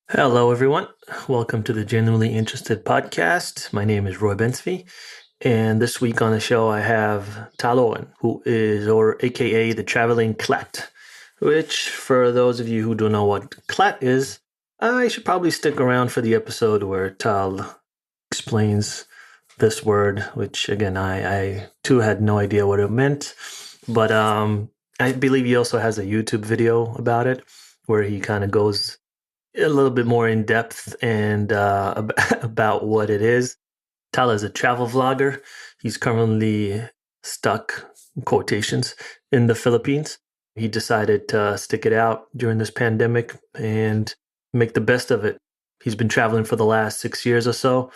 Hello, everyone. Welcome to the Genuinely Interested podcast. My name is Roy Bensby, and this week on the show I have Oran, who is, or AKA, the Traveling Clatt, which, for those of you who don't know what Clatt is, I should probably stick around for the episode where Tal explains this word, which, again, I too had no idea what it meant, but I believe he also has a YouTube video about it where he kind of goes a little bit more in depth and about what it is. Tala is a travel vlogger. He's currently stuck, in quotations, in the Philippines. He decided to stick it out during this pandemic and make the best of it. He's been traveling for the last 6 years or so.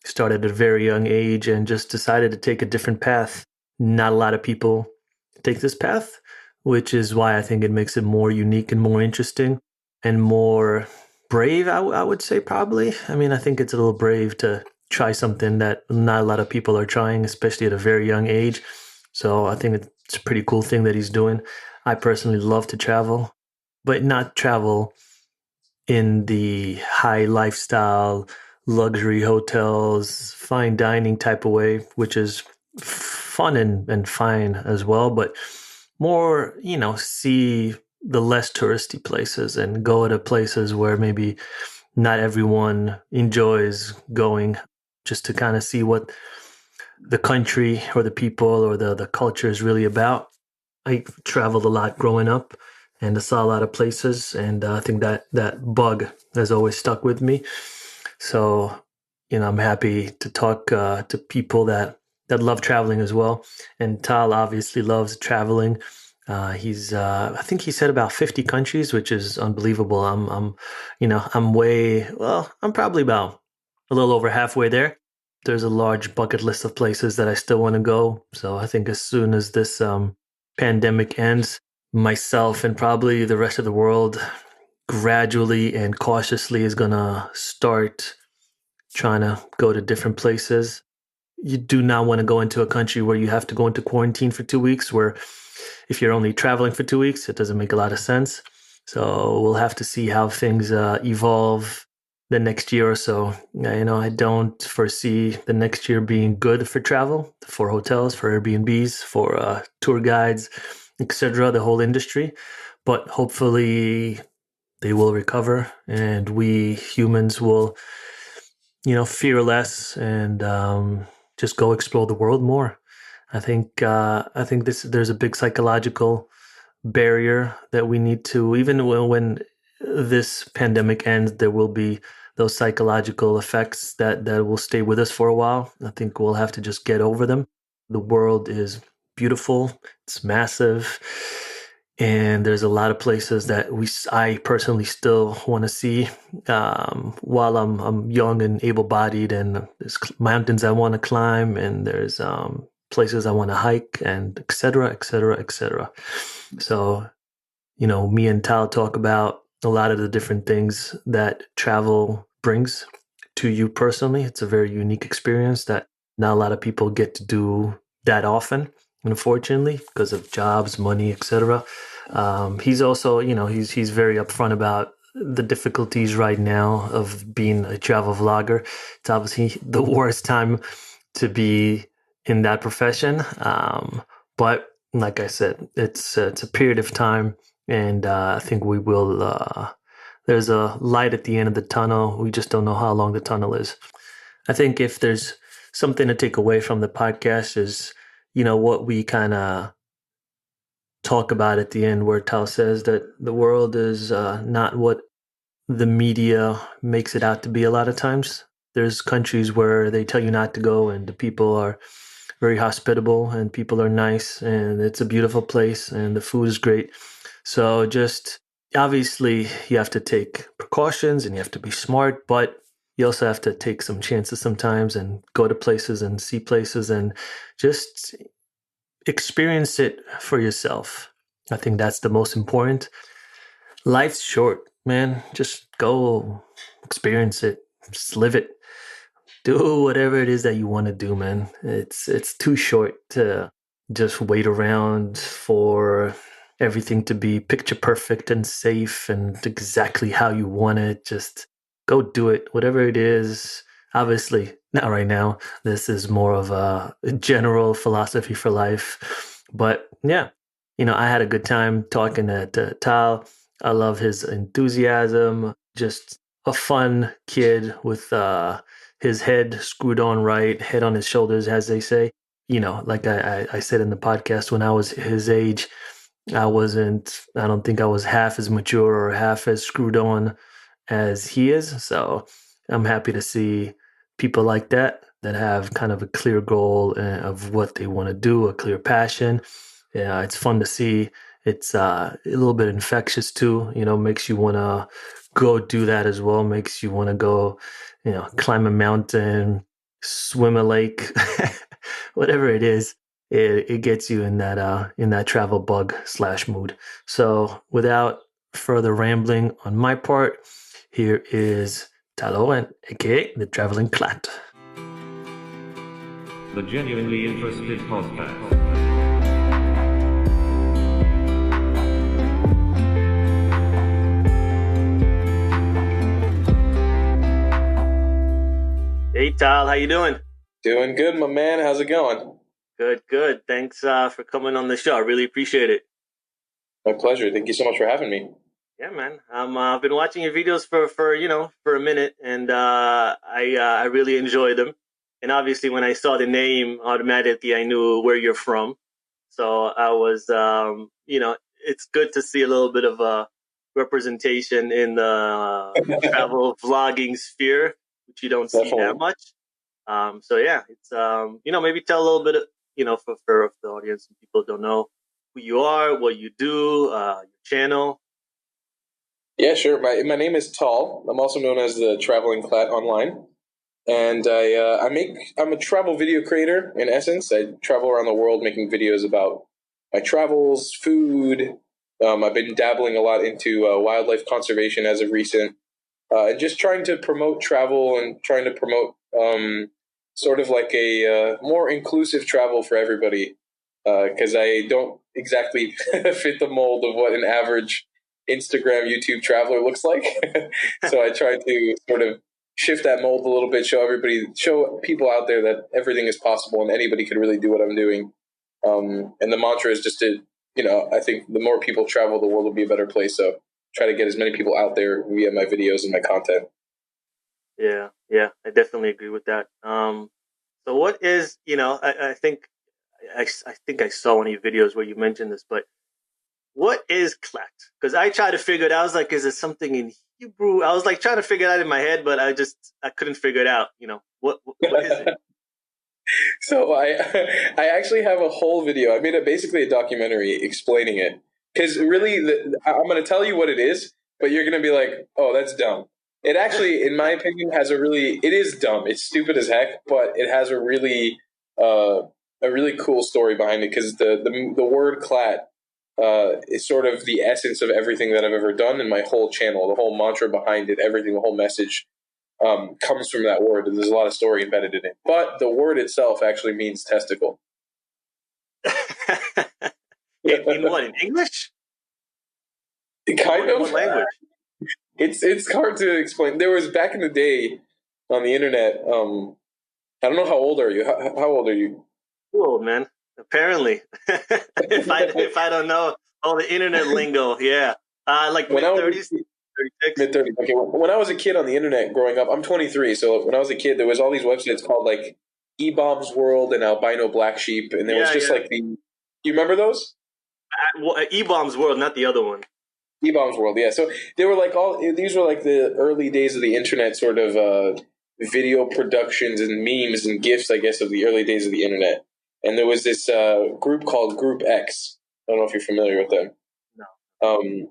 Started at a very young age and just decided to take a different path. Not a lot of people take this path, which is why I think it makes it more unique and more interesting and more brave, I would say, probably. I mean, I think it's a little brave to try something that not a lot of people are trying, especially at a very young age. So I think it's a pretty cool thing that he's doing. I personally love to travel, but not travel in the high lifestyle, luxury hotels, fine dining type of way, which is fun and fine as well, but more, see the less touristy places and go to places where maybe not everyone enjoys going, just to kind of see what the country or the people or the culture is really about. I traveled a lot growing up and I saw a lot of places, and I think that bug has always stuck with me. So, I'm happy to talk to people that love traveling as well. And Tal obviously loves traveling. I think he said about 50 countries, which is unbelievable. I'm probably about a little over halfway there. There's a large bucket list of places that I still want to go. So I think as soon as this pandemic ends, myself and probably the rest of the world gradually and cautiously is going to start trying to go to different places. You do not want to go into a country where you have to go into quarantine for 2 weeks, where if you're only traveling for 2 weeks, it doesn't make a lot of sense. So we'll have to see how things evolve the next year or so. I don't foresee the next year being good for travel, for hotels, for Airbnbs, for tour guides, etc., the whole industry. But hopefully they will recover and we humans will, fear less and just go explore the world more. I think there's a big psychological barrier that we need to, even when this pandemic ends, there will be those psychological effects that will stay with us for a while. I think we'll have to just get over them. The world is beautiful, it's massive, and there's a lot of places that I personally still want to see while I'm young and able-bodied, and there's mountains I want to climb, and there's places I want to hike, and et cetera, et cetera, et cetera. So, me and Tal talk about a lot of the different things that travel brings to you personally. It's a very unique experience that not a lot of people get to do that often, unfortunately, because of jobs, money, etc. He's also, he's very upfront about the difficulties right now of being a travel vlogger. It's obviously the worst time to be in that profession. But like I said, it's a period of time, and I think we will. There's a light at the end of the tunnel. We just don't know how long the tunnel is. I think if there's something to take away from the podcast is, what we kind of talk about at the end, where Tal says that the world is not what the media makes it out to be a lot of times. There's countries where they tell you not to go, and the people are very hospitable and people are nice, and it's a beautiful place and the food is great. So just obviously you have to take precautions and you have to be smart, but you also have to take some chances sometimes and go to places and see places and just experience it for yourself. I think that's the most important. Life's short, man. Just go experience it. Just live it. Do whatever it is that you want to do, man. It's too short to just wait around for everything to be picture perfect and safe and exactly how you want it. Just go do it. Whatever it is, obviously, not right now. This is more of a general philosophy for life. But yeah, I had a good time talking to Tal. I love his enthusiasm, just a fun kid with his head screwed on right, head on his shoulders, as they say. Like I said in the podcast, when I was his age, I don't think I was half as mature or half as screwed on as he is. So I'm happy to see people like that have kind of a clear goal of what they want to do, a clear passion. Yeah, it's fun to see. It's a little bit infectious too, makes you want to go do that as well, makes you want to go, climb a mountain, swim a lake, whatever it is. It gets you in that travel bug / mood. So without further rambling on my part, here is Oran, aka the Traveling Clatt. The Genuinely Interested Podcast. Hey Tal, how you doing? Doing good, my man. How's it going? Good. Thanks for coming on the show. I really appreciate it. My pleasure. Thank you so much for having me. Yeah, man. I've been watching your videos for a minute, and I really enjoy them. And obviously, when I saw the name, automatically I knew where you're from. So I was, it's good to see a little bit of a representation in the travel vlogging sphere, which you don't see that much. So yeah, it's maybe tell a little bit of, for the audience and people who don't know who you are, what you do, your channel. Yeah, sure. My name is Tal. I'm also known as the Traveling Clatt online, and I'm a travel video creator. In essence, I travel around the world making videos about my travels, food. I've been dabbling a lot into wildlife conservation as of recent, and just trying to promote travel and trying to promote sort of like a more inclusive travel for everybody. Because I don't exactly fit the mold of what an average Instagram, YouTube traveler looks like. So I try to sort of shift that mold a little bit, show people out there that everything is possible and anybody could really do what I'm doing. And the mantra is just to, I think the more people travel, the world will be a better place. So try to get as many people out there via my videos and my content. Yeah, I definitely agree with that. So what is, I think I saw one of your videos where you mentioned this, but what is Clatt? Because I tried to figure it out. I was like, is it something in Hebrew? I was like trying to figure it out in my head, but I couldn't figure it out. What is it? So I actually have a whole video. I made basically a documentary explaining it. Because really, I'm going to tell you what it is, but you're going to be like, oh, that's dumb. It actually, in my opinion, it is dumb. It's stupid as heck, but it has a really cool story behind it, because the word Clatt is sort of the essence of everything that I've ever done in my whole channel. The whole mantra behind it, everything, the whole message comes from that word. And there's a lot of story embedded in it. But the word itself actually means testicle. In what? In English? Kind of. What language? It's hard to explain. There was, back in the day on the internet, I don't know, how old are you? How old are you? Too old, man. Apparently. if I don't know all the internet lingo, yeah. Like mid-30s? 36? Mid-30s. Okay, when I was a kid on the internet growing up, I'm 23, so when I was a kid, there was all these websites called like eBombs World and Albino Black Sheep, and there was just like the... You remember those? eBombs World, not the other one. eBombs World, yeah. So they were like these were like the early days of the internet, sort of video productions and memes and GIFs, I guess, of the early days of the internet. And there was this group called Group X. I don't know if you're familiar with them. No.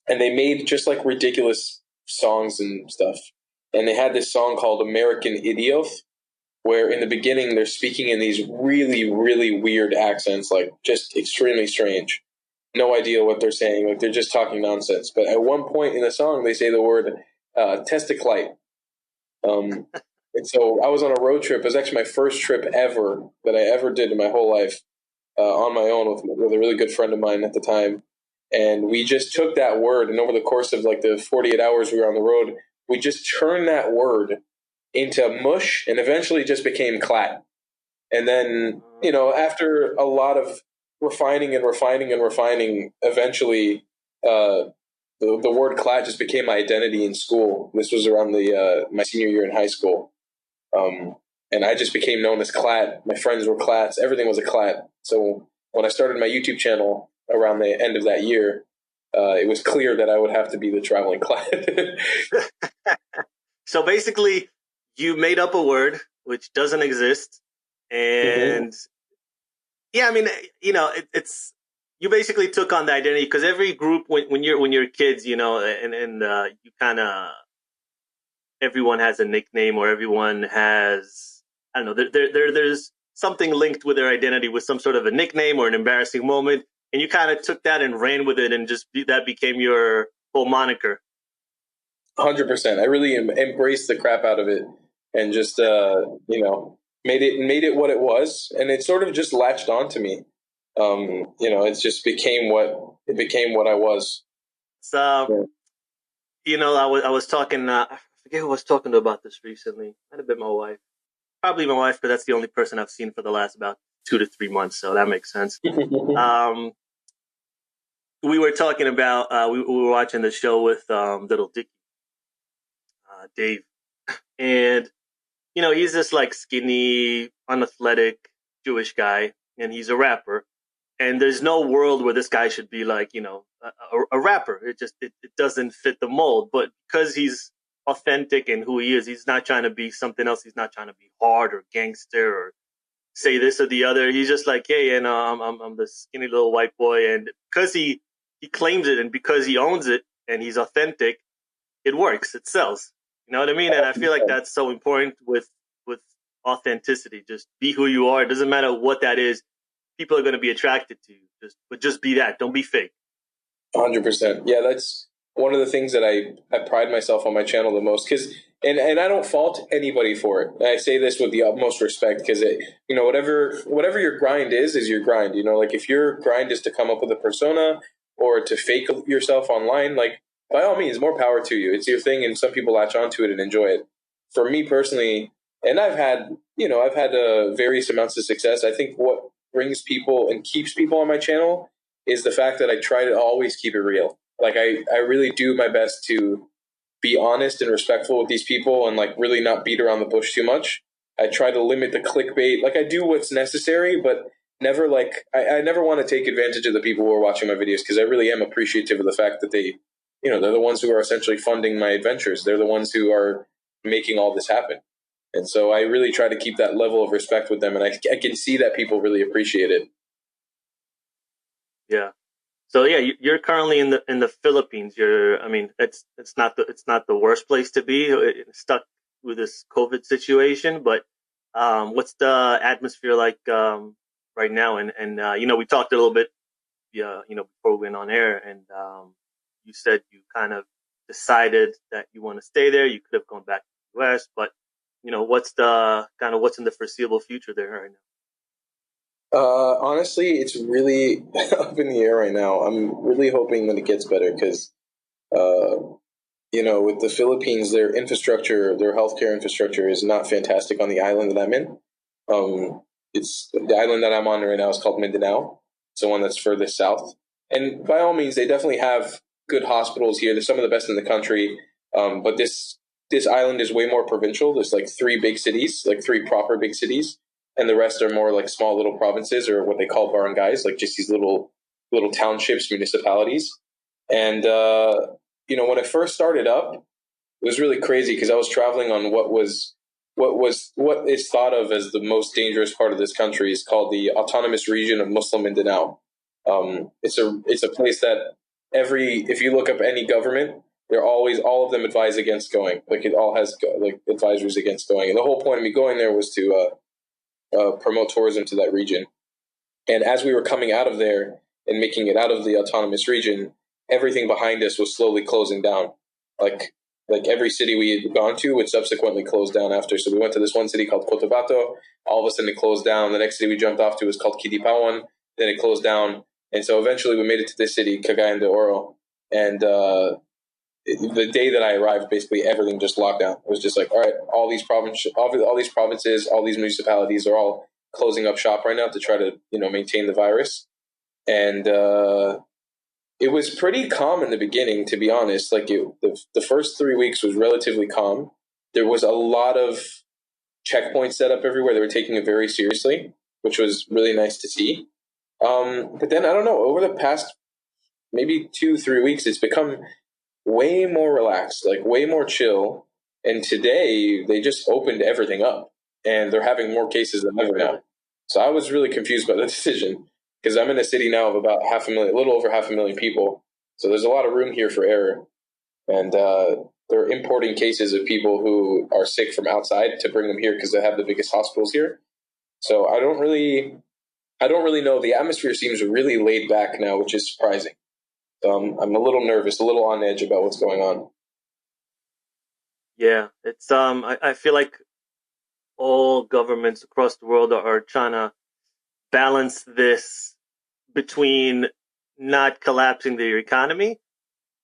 And they made just like ridiculous songs and stuff. And they had this song called American Idiot, where in the beginning they're speaking in these really, really weird accents, like just extremely strange. No idea what they're saying. Like, they're just talking nonsense. But at one point in the song, they say the word testiclite. And so I was on a road trip. It was actually my first trip ever that I ever did in my whole life, on my own with a really good friend of mine at the time. And we just took that word, and over the course of like the 48 hours we were on the road, we just turned that word into mush and eventually just became Clatt. And then, after a lot of refining, eventually the word Clatt just became my identity in school. This was around my senior year in high school. And I just became known as Clatt. My friends were Clatts. Everything was a Clatt. So when I started my YouTube channel around the end of that year, it was clear that I would have to be the traveling Clatt. So basically, you made up a word which doesn't exist, and yeah, I mean, it's you basically took on the identity because every group when you're kids, and you kind of everyone has a nickname or everyone has I don't know there's something linked with their identity with some sort of a nickname or an embarrassing moment, and you kind of took that and ran with it and that became your whole moniker. 100%. I really embraced the crap out of it and just made it what it was, and it sort of just latched onto me. It just became what I was. So, I was talking. I forget who I was talking to about this recently. Might have been my wife. Probably my wife, because that's the only person I've seen for the last about 2 to 3 months. So that makes sense. We were talking about. We were watching the show with Little Dicky, Dave, and he's this like skinny, unathletic Jewish guy, and he's a rapper. And there's no world where this guy should be like, a rapper. It doesn't fit the mold. But because he's authentic and who he is, he's not trying to be something else. He's not trying to be hard or gangster or say this or the other. He's just like, hey, I'm the skinny little white boy. And because he claims it and because he owns it and he's authentic, it works. It sells. You know what I mean? And I feel like that's so important with authenticity. Just be who you are. It doesn't matter what that is. People are going to be attracted to you. Just be that. Don't be fake. 100%. Yeah, that's one of the things that I pride myself on my channel the most. And I don't fault anybody for it. And I say this with the utmost respect because whatever your grind is your grind. Like if your grind is to come up with a persona or to fake yourself online, like by all means, more power to you. It's your thing, and some people latch onto it and enjoy it. For me personally, and I've had various amounts of success. I think what brings people and keeps people on my channel is the fact that I try to always keep it real. Like I really do my best to be honest and respectful with these people and like really not beat around the bush too much. I try to limit the clickbait. Like I do what's necessary, but never like I never want to take advantage of the people who are watching my videos because I really am appreciative of the fact that they, they're the ones who are essentially funding my adventures. They're the ones who are making all this happen. And so I really try to keep that level of respect with them, and I can see that people really appreciate it. Yeah. So yeah, you're currently in the Philippines. It's not the worst place to be. Stuck with this COVID situation, but what's the atmosphere like right now? And we talked a little bit, before we went on air, and you said you kind of decided that you want to stay there. You could have gone back to the U.S., but what's in the foreseeable future there right now? Honestly, it's really up in the air right now. I'm really hoping that it gets better because, with the Philippines, their healthcare infrastructure is not fantastic on the island that I'm in. It's the island that I'm on right now is called Mindanao. It's the one that's furthest south. And by all means, they definitely have good hospitals here. They're some of the best in the country. But this island is way more provincial. There's like 3 big cities, like 3 proper big cities. And the rest are more like small little provinces or what they call barangays, like just these little townships, municipalities. And, when it first started up, it was really crazy because I was traveling on what is thought of as the most dangerous part of this country. Is called the Autonomous Region of Muslim Mindanao. It's a place that if you look up any government, all of them advise against going. Like it all has like advisories against going. And the whole point of me going there was to promote tourism to that region. And as we were coming out of there and making it out of the autonomous region, everything behind us was slowly closing down. Like every city we had gone to would subsequently close down after. So we went to this one city called Cotabato. All of a sudden it closed down. The next city we jumped off to was called Kidipawan. Then it closed down. And so eventually we made it to this city, Cagayan de Oro. And the day that I arrived, basically everything just locked down. It was just like, all right, all these provinces, all these municipalities are all closing up shop right now to try to maintain the virus. And it was pretty calm in the beginning, to be honest. Like the first 3 weeks was relatively calm. There was a lot of checkpoints set up everywhere. They were taking it very seriously, which was really nice to see. But then I don't know, over the past maybe 2-3 weeks, it's become way more relaxed, like way more chill. And today they just opened everything up, and they're having more cases than ever now. So I was really confused by the decision, because I'm in a city now of about 500,000, a little over 500,000 people. So there's a lot of room here for error. And they're importing cases of people who are sick from outside to bring them here because they have the biggest hospitals here. So I don't really know. The atmosphere seems really laid back now, which is surprising. I'm a little nervous, a little on edge about what's going on. Yeah, it's I feel like all governments across the world are trying to balance this between not collapsing their economy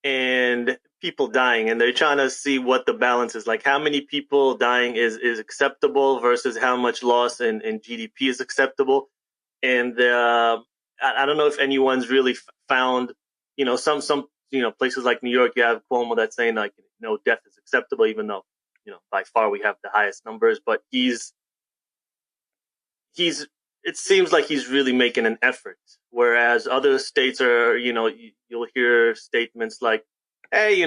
and people dying, and they're trying to see what the balance is, like how many people dying is acceptable versus how much loss in GDP is acceptable. And I don't know if anyone's really found, some places like New York, you have Cuomo that's saying like no death is acceptable, even though by far we have the highest numbers. But he's it seems like he's really making an effort, whereas other states are, you'll hear statements like, hey,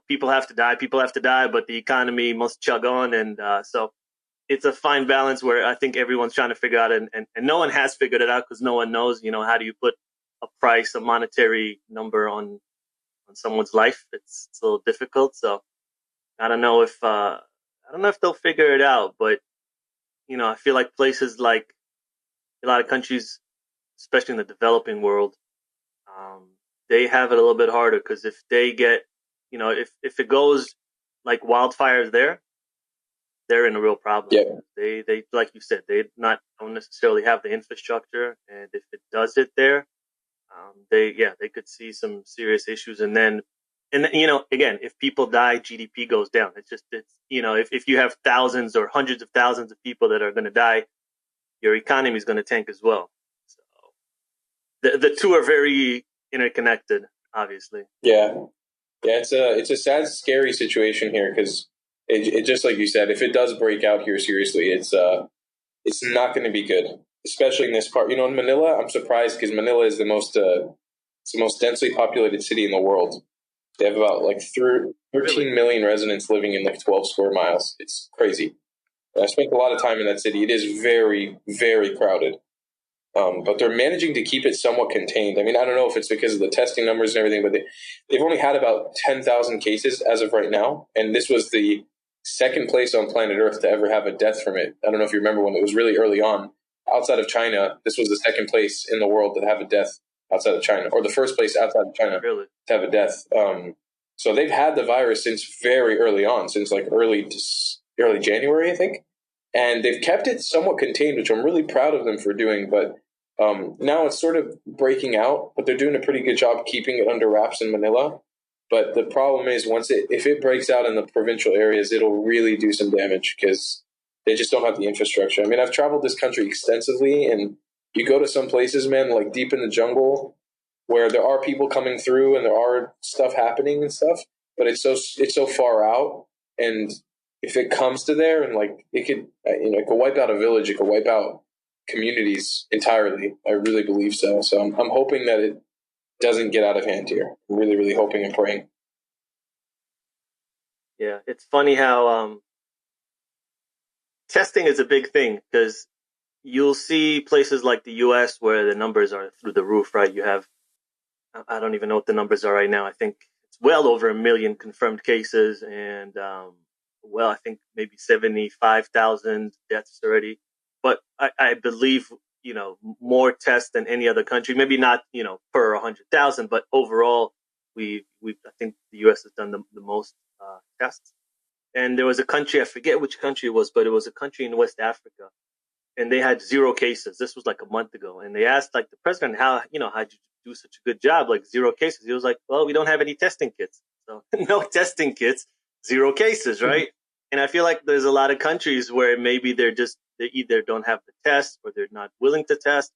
people have to die, but the economy must chug on. And so it's a fine balance where I think everyone's trying to figure out, and no one has figured it out, because no one knows, how do you put a price, a monetary number on someone's life. It's a little difficult. So I don't know if they'll figure it out, but I feel like places like a lot of countries, especially in the developing world, they have it a little bit harder, because if they get, if it goes like wildfires there, they're in a real problem. Yeah. They like you said, don't necessarily have the infrastructure, and if it does it there, they could see some serious issues. And then again, if people die, GDP goes down. It's if you have thousands or hundreds of thousands of people that are going to die, your economy is going to tank as well. So the two are very interconnected, obviously. Yeah. It's a sad, scary situation here, because it just like you said, if it does break out here seriously, it's not going to be good, especially in this part. In Manila, I'm surprised, because Manila is it's the most densely populated city in the world. They have about like 13 million residents living in like 12 square miles. It's crazy. I spent a lot of time in that city. It is very, very crowded. But they're managing to keep it somewhat contained. I mean, I don't know if it's because of the testing numbers and everything, but they've only had about 10,000 cases as of right now. And this was the second place on planet Earth to ever have a death from it. I don't know if you remember when it was really early on. Outside of China, this was the second place in the world to have a death outside of China, or the first place outside of China to have a death. So they've had the virus since very early on, since like early January, I think. And they've kept it somewhat contained, which I'm really proud of them for doing. But now it's sort of breaking out, but they're doing a pretty good job keeping it under wraps in Manila. But the problem is, if it breaks out in the provincial areas, it'll really do some damage, because they just don't have the infrastructure. I mean, I've traveled this country extensively, and you go to some places, man, like deep in the jungle, where there are people coming through and there are stuff happening and stuff, but it's so far out. And if it comes to there, and like it could wipe out a village, it could wipe out communities entirely. I really believe so. So I'm hoping that it doesn't get out of hand here. I'm really, really hoping and praying. Yeah, it's funny how testing is a big thing, because you'll see places like the U.S. where the numbers are through the roof, right? You have, I don't even know what the numbers are right now. I think it's well over 1 million confirmed cases, and I think maybe 75,000 deaths already. But I believe, more tests than any other country. Maybe not, per 100,000, but overall, I think the U.S. has done the most tests. And there was a country, I forget which country it was, but it was a country in West Africa, and they had 0 cases. This was like a month ago. And they asked like the president, how'd you do such a good job? Like 0 cases. He was like, well, we don't have any testing kits. So no testing kits, 0 cases, right? And I feel like there's a lot of countries where maybe they either don't have the test or they're not willing to test,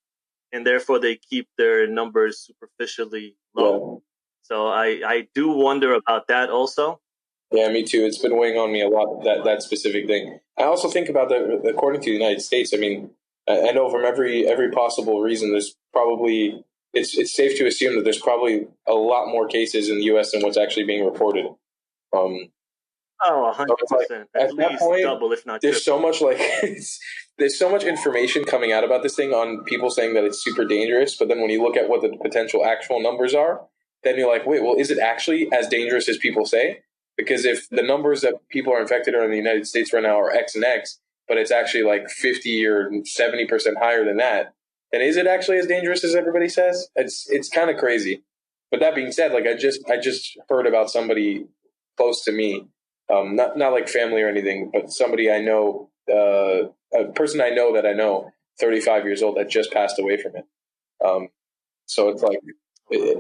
and therefore they keep their numbers superficially low. So I do wonder about that also. Yeah, me too. It's been weighing on me a lot, that specific thing. I also think about that according to the United States. I mean, I know from every possible reason, there's probably it's safe to assume that there's probably a lot more cases in the U.S. than what's actually being reported. Oh, So it's like 100%. at At that least point, double, if not there's triple. so much like there's so much information coming out about this thing on people saying that it's super dangerous, but then when you look at what the potential actual numbers are, then you're like, wait, well, is it actually as dangerous as people say? Because if the numbers that people are infected are in the United States right now are X and X, but it's actually like 50 or 70% higher than that, then is it actually as dangerous as everybody says? It's kind of crazy. But that being said, like I just heard about somebody close to me, not like family or anything, but somebody I know, a person I know that I know, 35 years old, that just passed away from it. So it's like,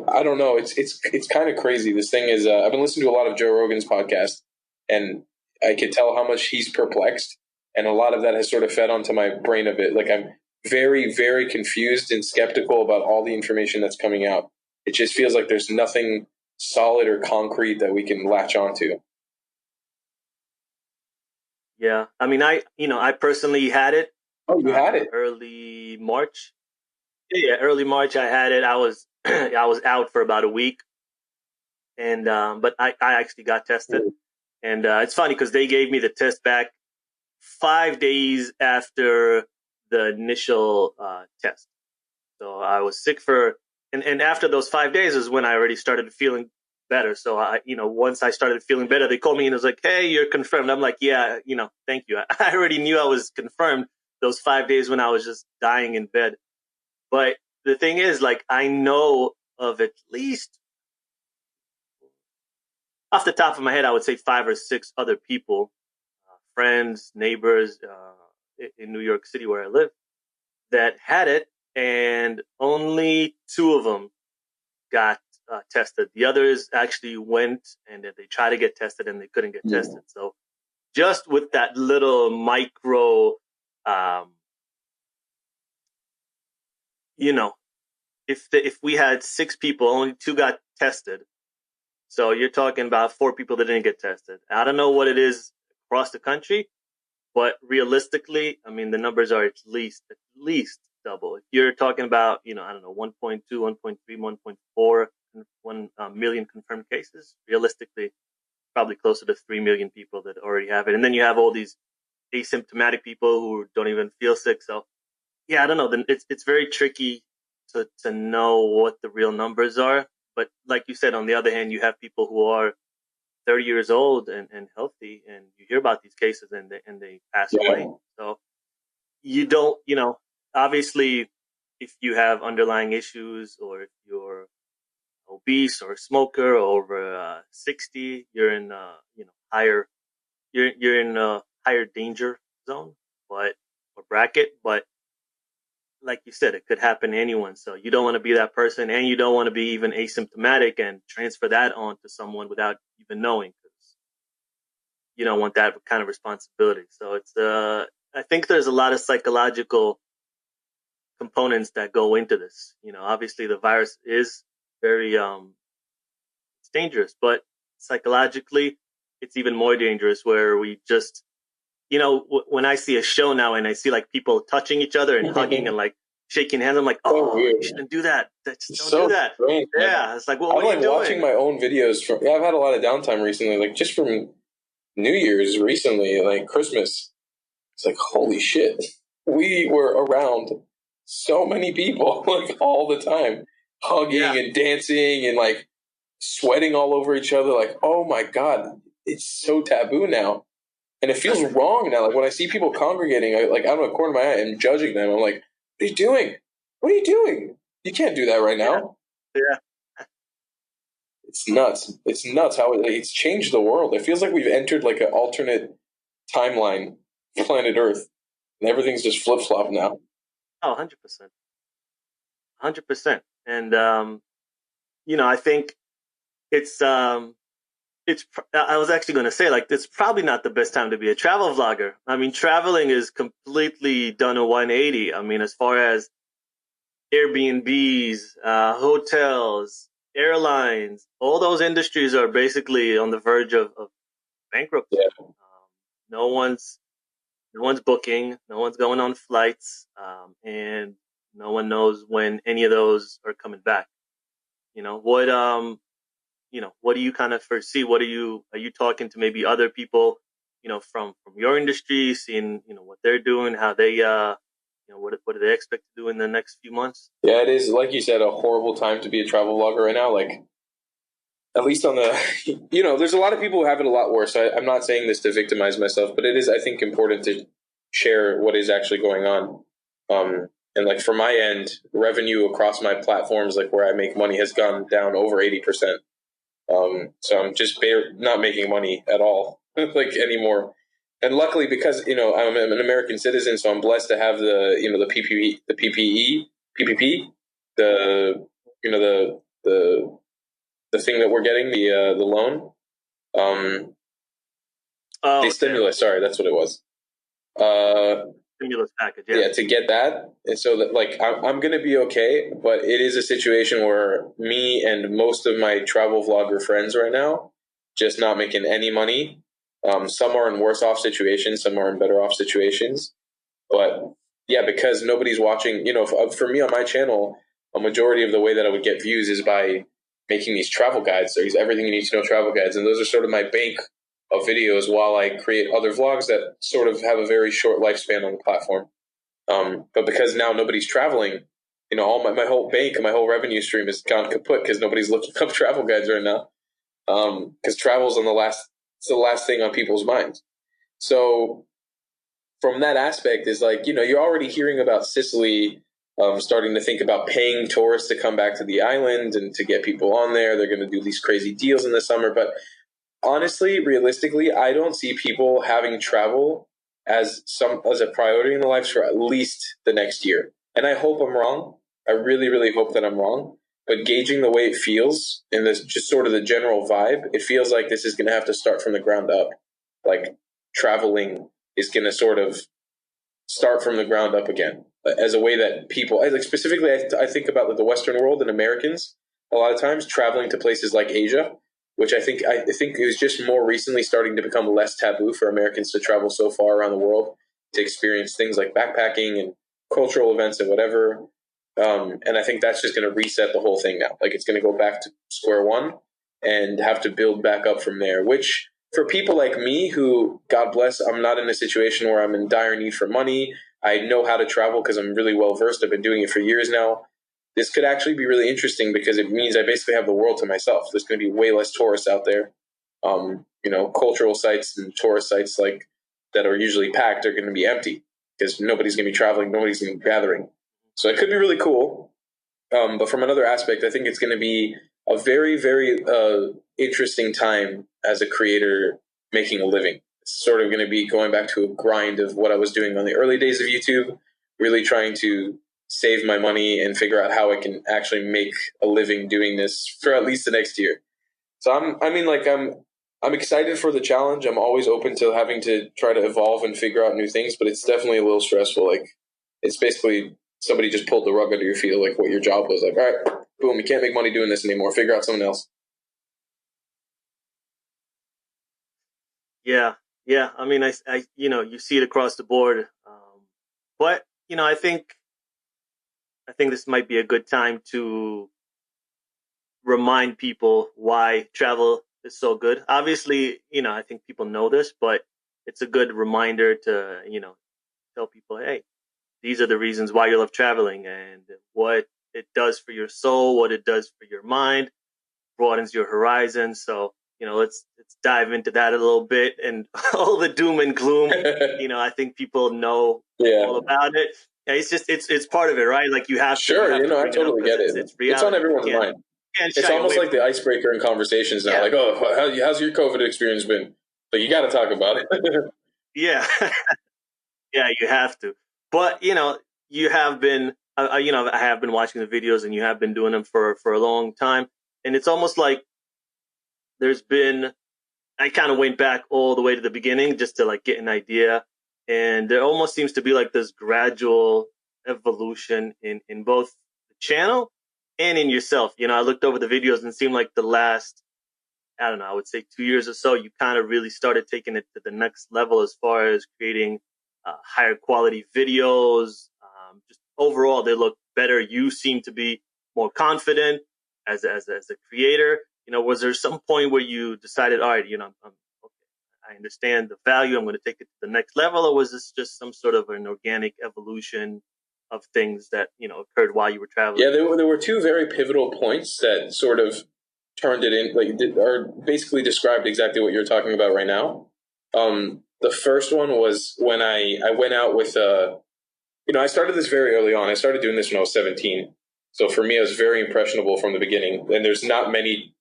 I don't know. It's kind of crazy. This thing is. I've been listening to a lot of Joe Rogan's podcast, and I can tell how much he's perplexed, and a lot of that has sort of fed onto my brain a bit. Like I'm very, very confused and skeptical about all the information that's coming out. It just feels like there's nothing solid or concrete that we can latch onto. Yeah, I mean, I personally had it Oh, you had it. early March. Yeah, early March I had it. I was I was out for about a week, and but I actually got tested, and it's funny because they gave me the test back 5 days after the initial test. So I was sick for, and after those 5 days is when I already started feeling better. So once I started feeling better, they called me and it was like, "Hey, you're confirmed." I'm like, "Yeah, thank you." I already knew I was confirmed those 5 days when I was just dying in bed. But the thing is, like, I know of at least off the top of my head, I would say 5 or 6 other people, friends, neighbors, in New York City where I live, that had it, and only 2 of them got tested. The others actually went and they tried to get tested and they couldn't get tested. So just with that little micro, um, you know, if we had 6 people, only 2 got tested. So you're talking about 4 people that didn't get tested. I don't know what it is across the country, but realistically, I mean, the numbers are at least double. If you're talking about, I don't know, 1.2, 1.3, 1.4, 1 million confirmed cases, realistically, probably closer to 3 million people that already have it. And then you have all these asymptomatic people who don't even feel sick. So, yeah, I don't know. Then it's very tricky to know what the real numbers are. But like you said, on the other hand, you have people who are 30 years old and healthy, and you hear about these cases and they pass away. So you don't, obviously, if you have underlying issues or if you're obese or a smoker or over 60, you're in, higher, you're in a higher danger zone, but or bracket. But like you said, it could happen to anyone. So you don't want to be that person, and you don't want to be even asymptomatic and transfer that on to someone without even knowing, because you don't want that kind of responsibility. So I think there's a lot of psychological components that go into this. Obviously the virus is very it's dangerous, but psychologically it's even more dangerous, where we just, when I see a show now and I see like people touching each other and hugging and like shaking hands, I'm like, So oh, weird. you shouldn't do that. Just It's don't do so that. strange, man. Yeah, it's like, well, I'm what are like you doing? watching my own videos from. Yeah, I've had a lot of downtime recently, like just from New Year's recently, like Christmas. It's like, holy shit, we were around so many people, like all the time, hugging Yeah. and dancing and like sweating all over each other. Like, oh my god, it's so taboo now, and it feels wrong now. Like when I see people congregating, like out of the corner of my eye, and judging them. I'm like, what are you doing? What are you doing? You can't do that right now. Yeah. It's nuts. It's nuts how it's changed the world. It feels like we've entered like an alternate timeline, planet Earth, and everything's just flip flop now. Oh, 100%. 100%. And, I think it's, I was actually going to say, like, it's probably not the best time to be a travel vlogger. I mean, traveling is completely done a 180. I mean, as far as Airbnbs, hotels, airlines, all those industries are basically on the verge of bankruptcy. Yeah, No one's no one's booking, no one's going on flights, and no one knows when any of those are coming back. You know what? What do you kind of foresee? What are you talking to maybe other people, from your industry, seeing what they're doing, how they what do they expect to do in the next few months? yeah, it is, like you said, a horrible time to be a travel vlogger right now. Like, at least on the, there's a lot of people who have it a lot worse. I'm not saying this to victimize myself, but it is, I think, important to share what is actually going on. And like from my end, revenue across my platforms, like where I make money, has gone down over 80%. So I'm just not making money at all, like anymore. And luckily, because I'm an American citizen, so I'm blessed to have the PPE, PPP, the the thing that we're getting, the loan, Oh, the okay. stimulus. Sorry, that's what it was. Uh, Stimulus package, yeah. yeah, to get that, and so that, like, I'm gonna be okay. But it is a situation where me and most of my travel vlogger friends right now just not making any money. Some are in worse off situations, some are in better off situations. But yeah, because nobody's watching. For me on my channel, a majority of the way that I would get views is by making these travel guides, these everything you need to know travel guides, and those are sort of my bank of videos while I create other vlogs that sort of have a very short lifespan on the platform. But because now nobody's traveling, all my whole bank and my whole revenue stream has gone kaput because nobody's looking up travel guides right now. Because travel's it's the last thing on people's minds. So from that aspect is like, you're already hearing about Sicily starting to think about paying tourists to come back to the island and to get people on there. They're going to do these crazy deals in the summer. But honestly, realistically, I don't see people having travel as a priority in their lives for at least the next year. And I hope I'm wrong. I really, really hope that I'm wrong. But gauging the way it feels and this just sort of the general vibe, it feels like this is going to have to start from the ground up. Like traveling is going to sort of start from the ground up again as a way that people, like specifically, I think about like the Western world and Americans a lot of times traveling to places like Asia, which I think is just more recently starting to become less taboo for Americans to travel so far around the world to experience things like backpacking and cultural events and whatever. And I think that's just going to reset the whole thing now. Like it's going to go back to square one and have to build back up from there, which for people like me who, God bless, I'm not in a situation where I'm in dire need for money. I know how to travel because I'm really well versed. I've been doing it for years now. This could actually be really interesting because it means I basically have the world to myself. There's going to be way less tourists out there. Cultural sites and tourist sites like that are usually packed are going to be empty because nobody's going to be traveling, nobody's going to be gathering. So it could be really cool. But from another aspect, I think it's going to be a very, very interesting time as a creator making a living. It's sort of going to be going back to a grind of what I was doing on the early days of YouTube, really trying to save my money and figure out how I can actually make a living doing this for at least the next year. So I'm excited for the challenge. I'm always open to having to try to evolve and figure out new things, but it's definitely a little stressful. Like it's basically somebody just pulled the rug under your feet, like what your job was. Like, all right, boom, you can't make money doing this anymore. Figure out something else. Yeah, yeah. I mean, you see it across the board. But I think this might be a good time to remind people why travel is so good. Obviously, I think people know this, but it's a good reminder to, tell people, hey, these are the reasons why you love traveling and what it does for your soul, what it does for your mind, broadens your horizon. So, let's dive into that a little bit and all the doom and gloom. I think people know Yeah. all about it. Yeah, it's part of it, right? Like you Sure, have to I bring it up totally because get it. it's It's on reality. You everyone's mind. can't It's shy almost away like the from it. icebreaker in conversations now. Yeah, Like, oh, how's your COVID experience been? But you got to talk about it. yeah, yeah. You have to, but you have been, I have been watching the videos, and you have been doing them for a long time, and it's almost like there's been I kind of went back all the way to the beginning just to like get an idea. And there almost seems to be like this gradual evolution in both the channel and in yourself. You know, I looked over the videos and it seemed like the last, I don't know, I would say 2 years or so, you kind of really started taking it to the next level as far as creating higher quality videos. Just overall, they look better. You seem to be more confident as a creator. You know, was there some point where you decided, all right, you know, okay, I understand the value, I'm going to take it to the next level, or was this just some sort of an organic evolution of things that, you know, occurred while you were traveling? Yeah, there were two very pivotal points that sort of turned it in, like, are basically described exactly what you're talking about right now. The first one was when I went out with I started this very early on. I started doing this when I was 17. So for me, I was very impressionable from the beginning. And there's not many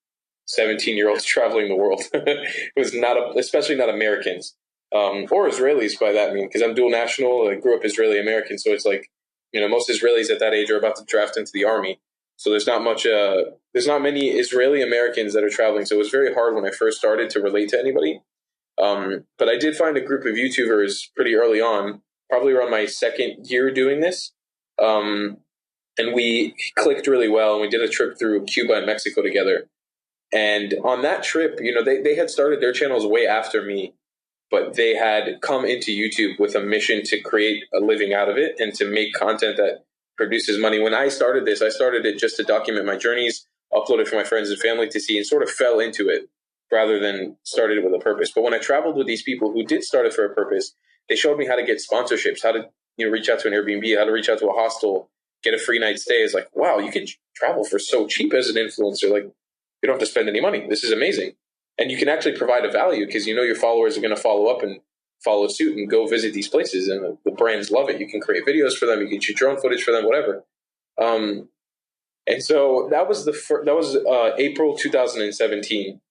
17-year-olds traveling the world. It was not, especially not Americans, or Israelis by that mean, because I'm dual national. I grew up Israeli American, so it's like, most Israelis at that age are about to draft into the army. So there's not much, there's not many Israeli Americans that are traveling. So it was very hard when I first started to relate to anybody. But I did find a group of YouTubers pretty early on, probably around my second year doing this. And we clicked really well, and we did a trip through Cuba and Mexico together. And on that trip, they had started their channels way after me, but they had come into YouTube with a mission to create a living out of it and to make content that produces money. When I started this, I started it just to document my journeys, upload it for my friends and family to see, and sort of fell into it rather than started it with a purpose. But when I traveled with these people who did start it for a purpose, they showed me how to get sponsorships, how to reach out to an Airbnb, how to reach out to a hostel, get a free night stay. It's like, wow, you can travel for so cheap as an influencer. Like, you don't have to spend any money. This is amazing. And you can actually provide a value because your followers are going to follow up and follow suit and go visit these places. And the brands love it. You can create videos for them. You can shoot drone footage for them, whatever. And so that was April 2017.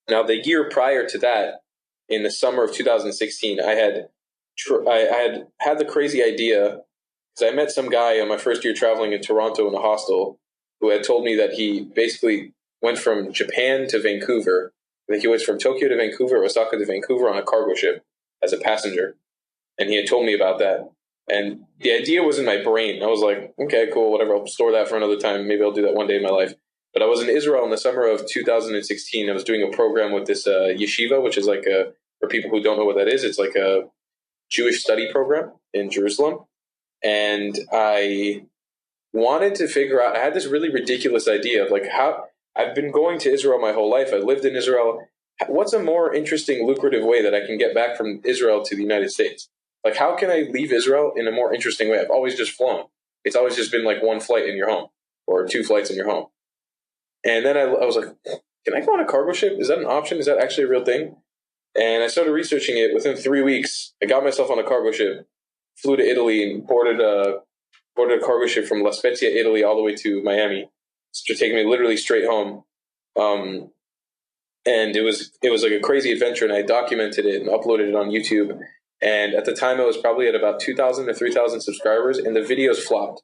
Now, the year prior to that, in the summer of 2016, I had the crazy idea because I met some guy on my first year traveling in Toronto in a hostel who had told me that he basically went from Japan to Vancouver. I think he was from Tokyo to Vancouver, Osaka to Vancouver on a cargo ship as a passenger. And he had told me about that. And the idea was in my brain. I was like, okay, cool, whatever. I'll store that for another time. Maybe I'll do that one day in my life. But I was in Israel in the summer of 2016. I was doing a program with this yeshiva, which is like for people who don't know what that is, it's like a Jewish study program in Jerusalem. And I wanted to figure out, I had this really ridiculous idea of like how I've been going to Israel my whole life. I lived in Israel. What's a more interesting, lucrative way that I can get back from Israel to the United States? Like, how can I leave Israel in a more interesting way? I've always just flown. It's always just been like one flight in your home or two flights in your home. And then I was like, can I go on a cargo ship? Is that an option? Is that actually a real thing? And I started researching it. Within 3 weeks, I got myself on a cargo ship, flew to Italy, and boarded a cargo ship from La Spezia, Italy, all the way to Miami. It's taking me literally straight home. And it was like a crazy adventure, and I documented it and uploaded it on YouTube. And at the time, I was probably at about 2,000 to 3,000 subscribers, and the videos flopped.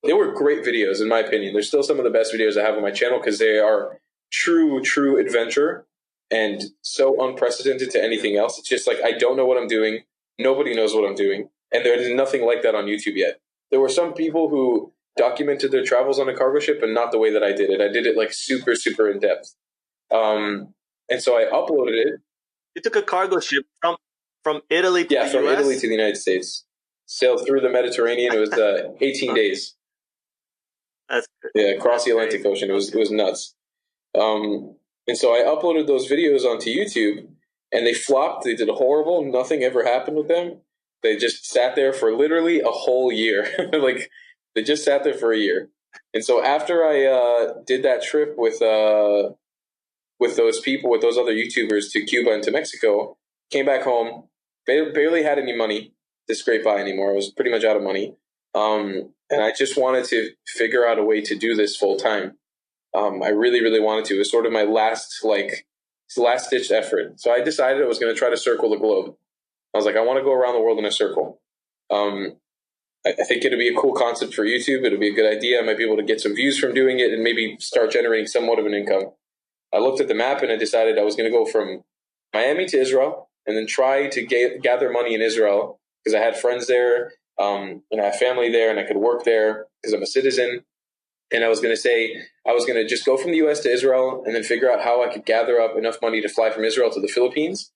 They were great videos, in my opinion. They're still some of the best videos I have on my channel because they are true adventure and so unprecedented to anything else. It's just like, I don't know what I'm doing. Nobody knows what I'm doing. And there is nothing like that on YouTube yet. There were some people who documented their travels on a cargo ship, but not the way that I did it. I did it like super in depth. And so I uploaded it. You took a cargo ship from Italy to the US? Yeah, from Italy to the United States. Sailed through the Mediterranean. It was 18 days. That's good. Yeah, across the Atlantic Ocean. It was nuts. And so I uploaded those videos onto YouTube, and they flopped. They did horrible. Nothing ever happened with them. They just sat there for literally a whole year. Like, they just sat there for a year. And so after I did that trip with those people, with those other YouTubers to Cuba and to Mexico, came back home, barely had any money to scrape by anymore. I was pretty much out of money. And I just wanted to figure out a way to do this full time. I really wanted to. It was sort of my last ditch effort. So I decided I was going to try to circle the globe. I was like, I want to go around the world in a circle. I think it'd be a cool concept for YouTube. It'd be a good idea. I might be able to get some views from doing it and maybe start generating somewhat of an income. I looked at the map and I decided I was going to go from Miami to Israel, and then try to gather money in Israel because I had friends there, and I have family there, and I could work there because I'm a citizen. And I was going to just go from the U.S. to Israel and then figure out how I could gather up enough money to fly from Israel to the Philippines,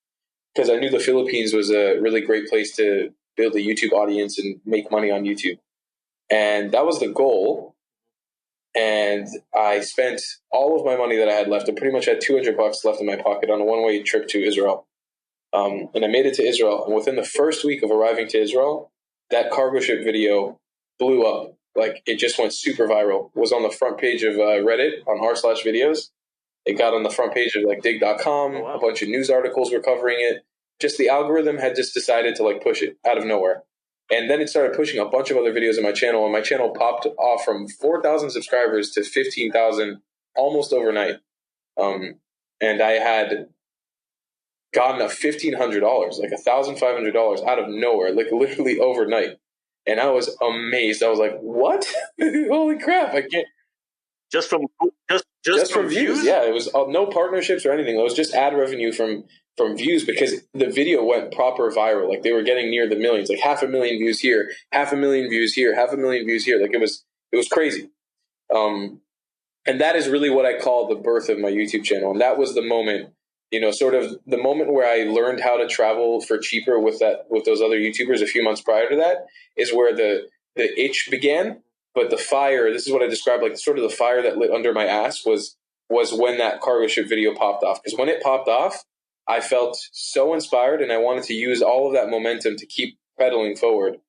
because I knew the Philippines was a really great place to build a YouTube audience and make money on YouTube. And that was the goal. And I spent all of my money that I had left. I pretty much had $200 left in my pocket on a one-way trip to Israel. And I made it to Israel. And within the first week of arriving to Israel, that cargo ship video blew up. Like, it just went super viral. It was on the front page of Reddit on r/videos. It got on the front page of like dig.com. Oh, wow. A bunch of news articles were covering it. Just the algorithm had just decided to like push it out of nowhere. And then it started pushing a bunch of other videos on my channel, and my channel popped off from 4,000 subscribers to 15,000 almost overnight. And I had gotten $1,500, like $1,500 out of nowhere, like literally overnight. And I was amazed. I was like, "What? Holy crap! I can't." Just from views? Yeah, it was no partnerships or anything. It was just ad revenue from views, because the video went proper viral. Like, they were getting near the millions, like 500,000 views here, 500,000 views here, 500,000 views here. Like, it was crazy. And that is really what I call the birth of my YouTube channel. And that was the moment, sort of the moment where I learned how to travel for cheaper with those other YouTubers a few months prior to that, is where the itch began. But the fire, this is what I described, like sort of the fire that lit under my ass was when that cargo ship video popped off. Because when it popped off, I felt so inspired, and I wanted to use all of that momentum to keep pedaling forward.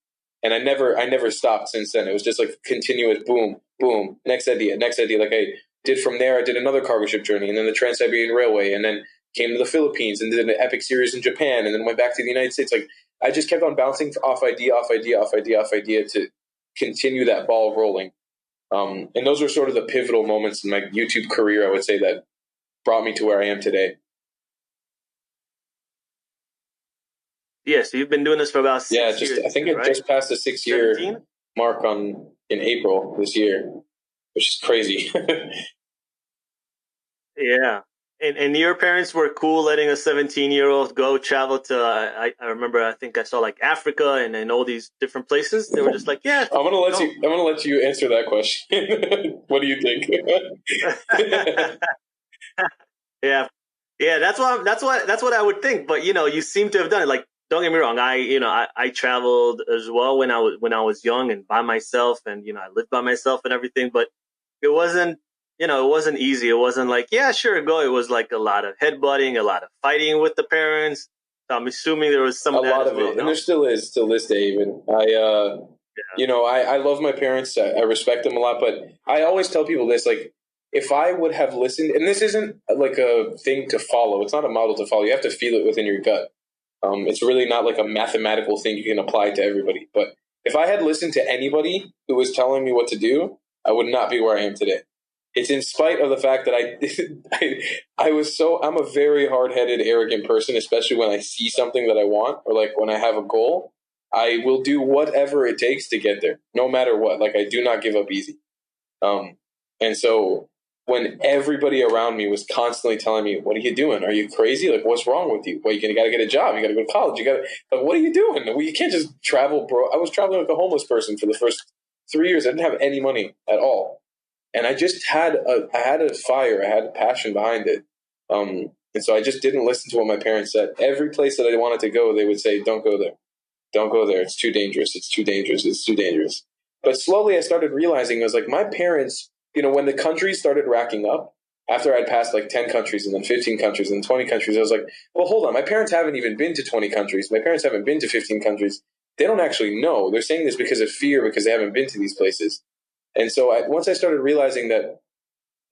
And I never stopped since then. It was just like continuous boom, boom, next idea. Like I did from there, I did another cargo ship journey, and then the Trans-Siberian Railway, and then came to the Philippines and did an epic series in Japan, and then went back to the United States. Like, I just kept on bouncing off idea to continue that ball rolling. And those were sort of the pivotal moments in my YouTube career, I would say, that brought me to where I am today. Yeah, so you've been doing this for about 6 years. I think it just passed the 6-year mark in April this year, which is crazy. Yeah. And your parents were cool letting a 17-year-old go travel to, I remember, I think I saw like Africa and all these different places. They were just like, yeah. I'm gonna let you answer that question. What do you think? Yeah. That's what I would think. But you seem to have done it. Like, don't get me wrong. I traveled as well when I was young and by myself, and I lived by myself and everything. But it wasn't. It wasn't easy. It wasn't like, yeah, sure, go. It was like a lot of headbutting, a lot of fighting with the parents. So I'm assuming there was some of that lot as of well, it, and there still is till this day. Even I love my parents. I respect them a lot, but I always tell people this: like, if I would have listened, and this isn't like a thing to follow. It's not a model to follow. You have to feel it within your gut. It's really not like a mathematical thing you can apply to everybody. But if I had listened to anybody who was telling me what to do, I would not be where I am today. It's in spite of the fact that I'm a very hard-headed, arrogant person, especially when I see something that I want, or like when I have a goal, I will do whatever it takes to get there, no matter what. Like, I do not give up easy. And so when everybody around me was constantly telling me, "What are you doing? Are you crazy? Like, what's wrong with you? Well, you got to get a job. You got to go to college. What are you doing? Well, you can't just travel, bro." I was traveling like a homeless person for the first 3 years. I didn't have any money at all. And I just had a fire. I had a passion behind it. And so I just didn't listen to what my parents said. Every place that I wanted to go, they would say, "Don't go there. Don't go there. It's too dangerous. It's too dangerous. It's too dangerous." But slowly I started realizing, I was like, my parents, when the countries started racking up, after I'd passed like 10 countries and then 15 countries and 20 countries, I was like, well, hold on. My parents haven't even been to 20 countries. My parents haven't been to 15 countries. They don't actually know. They're saying this because of fear, because they haven't been to these places. And so once I started realizing that,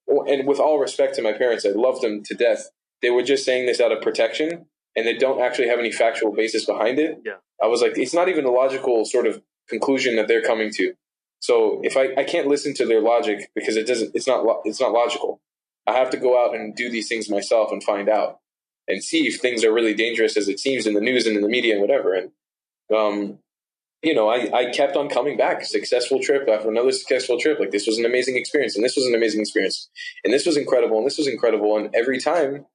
and with all respect to my parents, I loved them to death, they were just saying this out of protection, and they don't actually have any factual basis behind it. Yeah. I was like, it's not even a logical sort of conclusion that they're coming to. So if I can't listen to their logic because it's not logical. I have to go out and do these things myself and find out and see if things are really dangerous as it seems in the news and in the media and whatever. And I kept on coming back, successful trip after another successful trip. Like, this was an amazing experience, and this was an amazing experience, and this was incredible, and this was incredible. And every time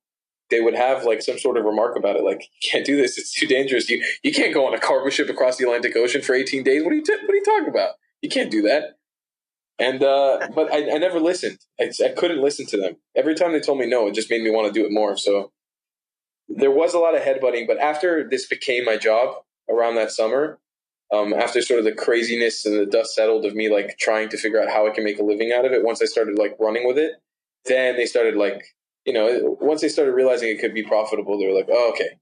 they would have like some sort of remark about it, like, you can't do this, it's too dangerous. You can't go on a cargo ship across the Atlantic Ocean for 18 days. What are you talking about? You can't do that. And but I never listened. I couldn't listen to them. Every time they told me no, it just made me want to do it more. So there was a lot of headbutting. But after this became my job around that summer, after sort of the craziness and the dust settled of me like trying to figure out how I can make a living out of it, once I started like running with it, then they started like, once they started realizing it could be profitable, they were like, oh, okay,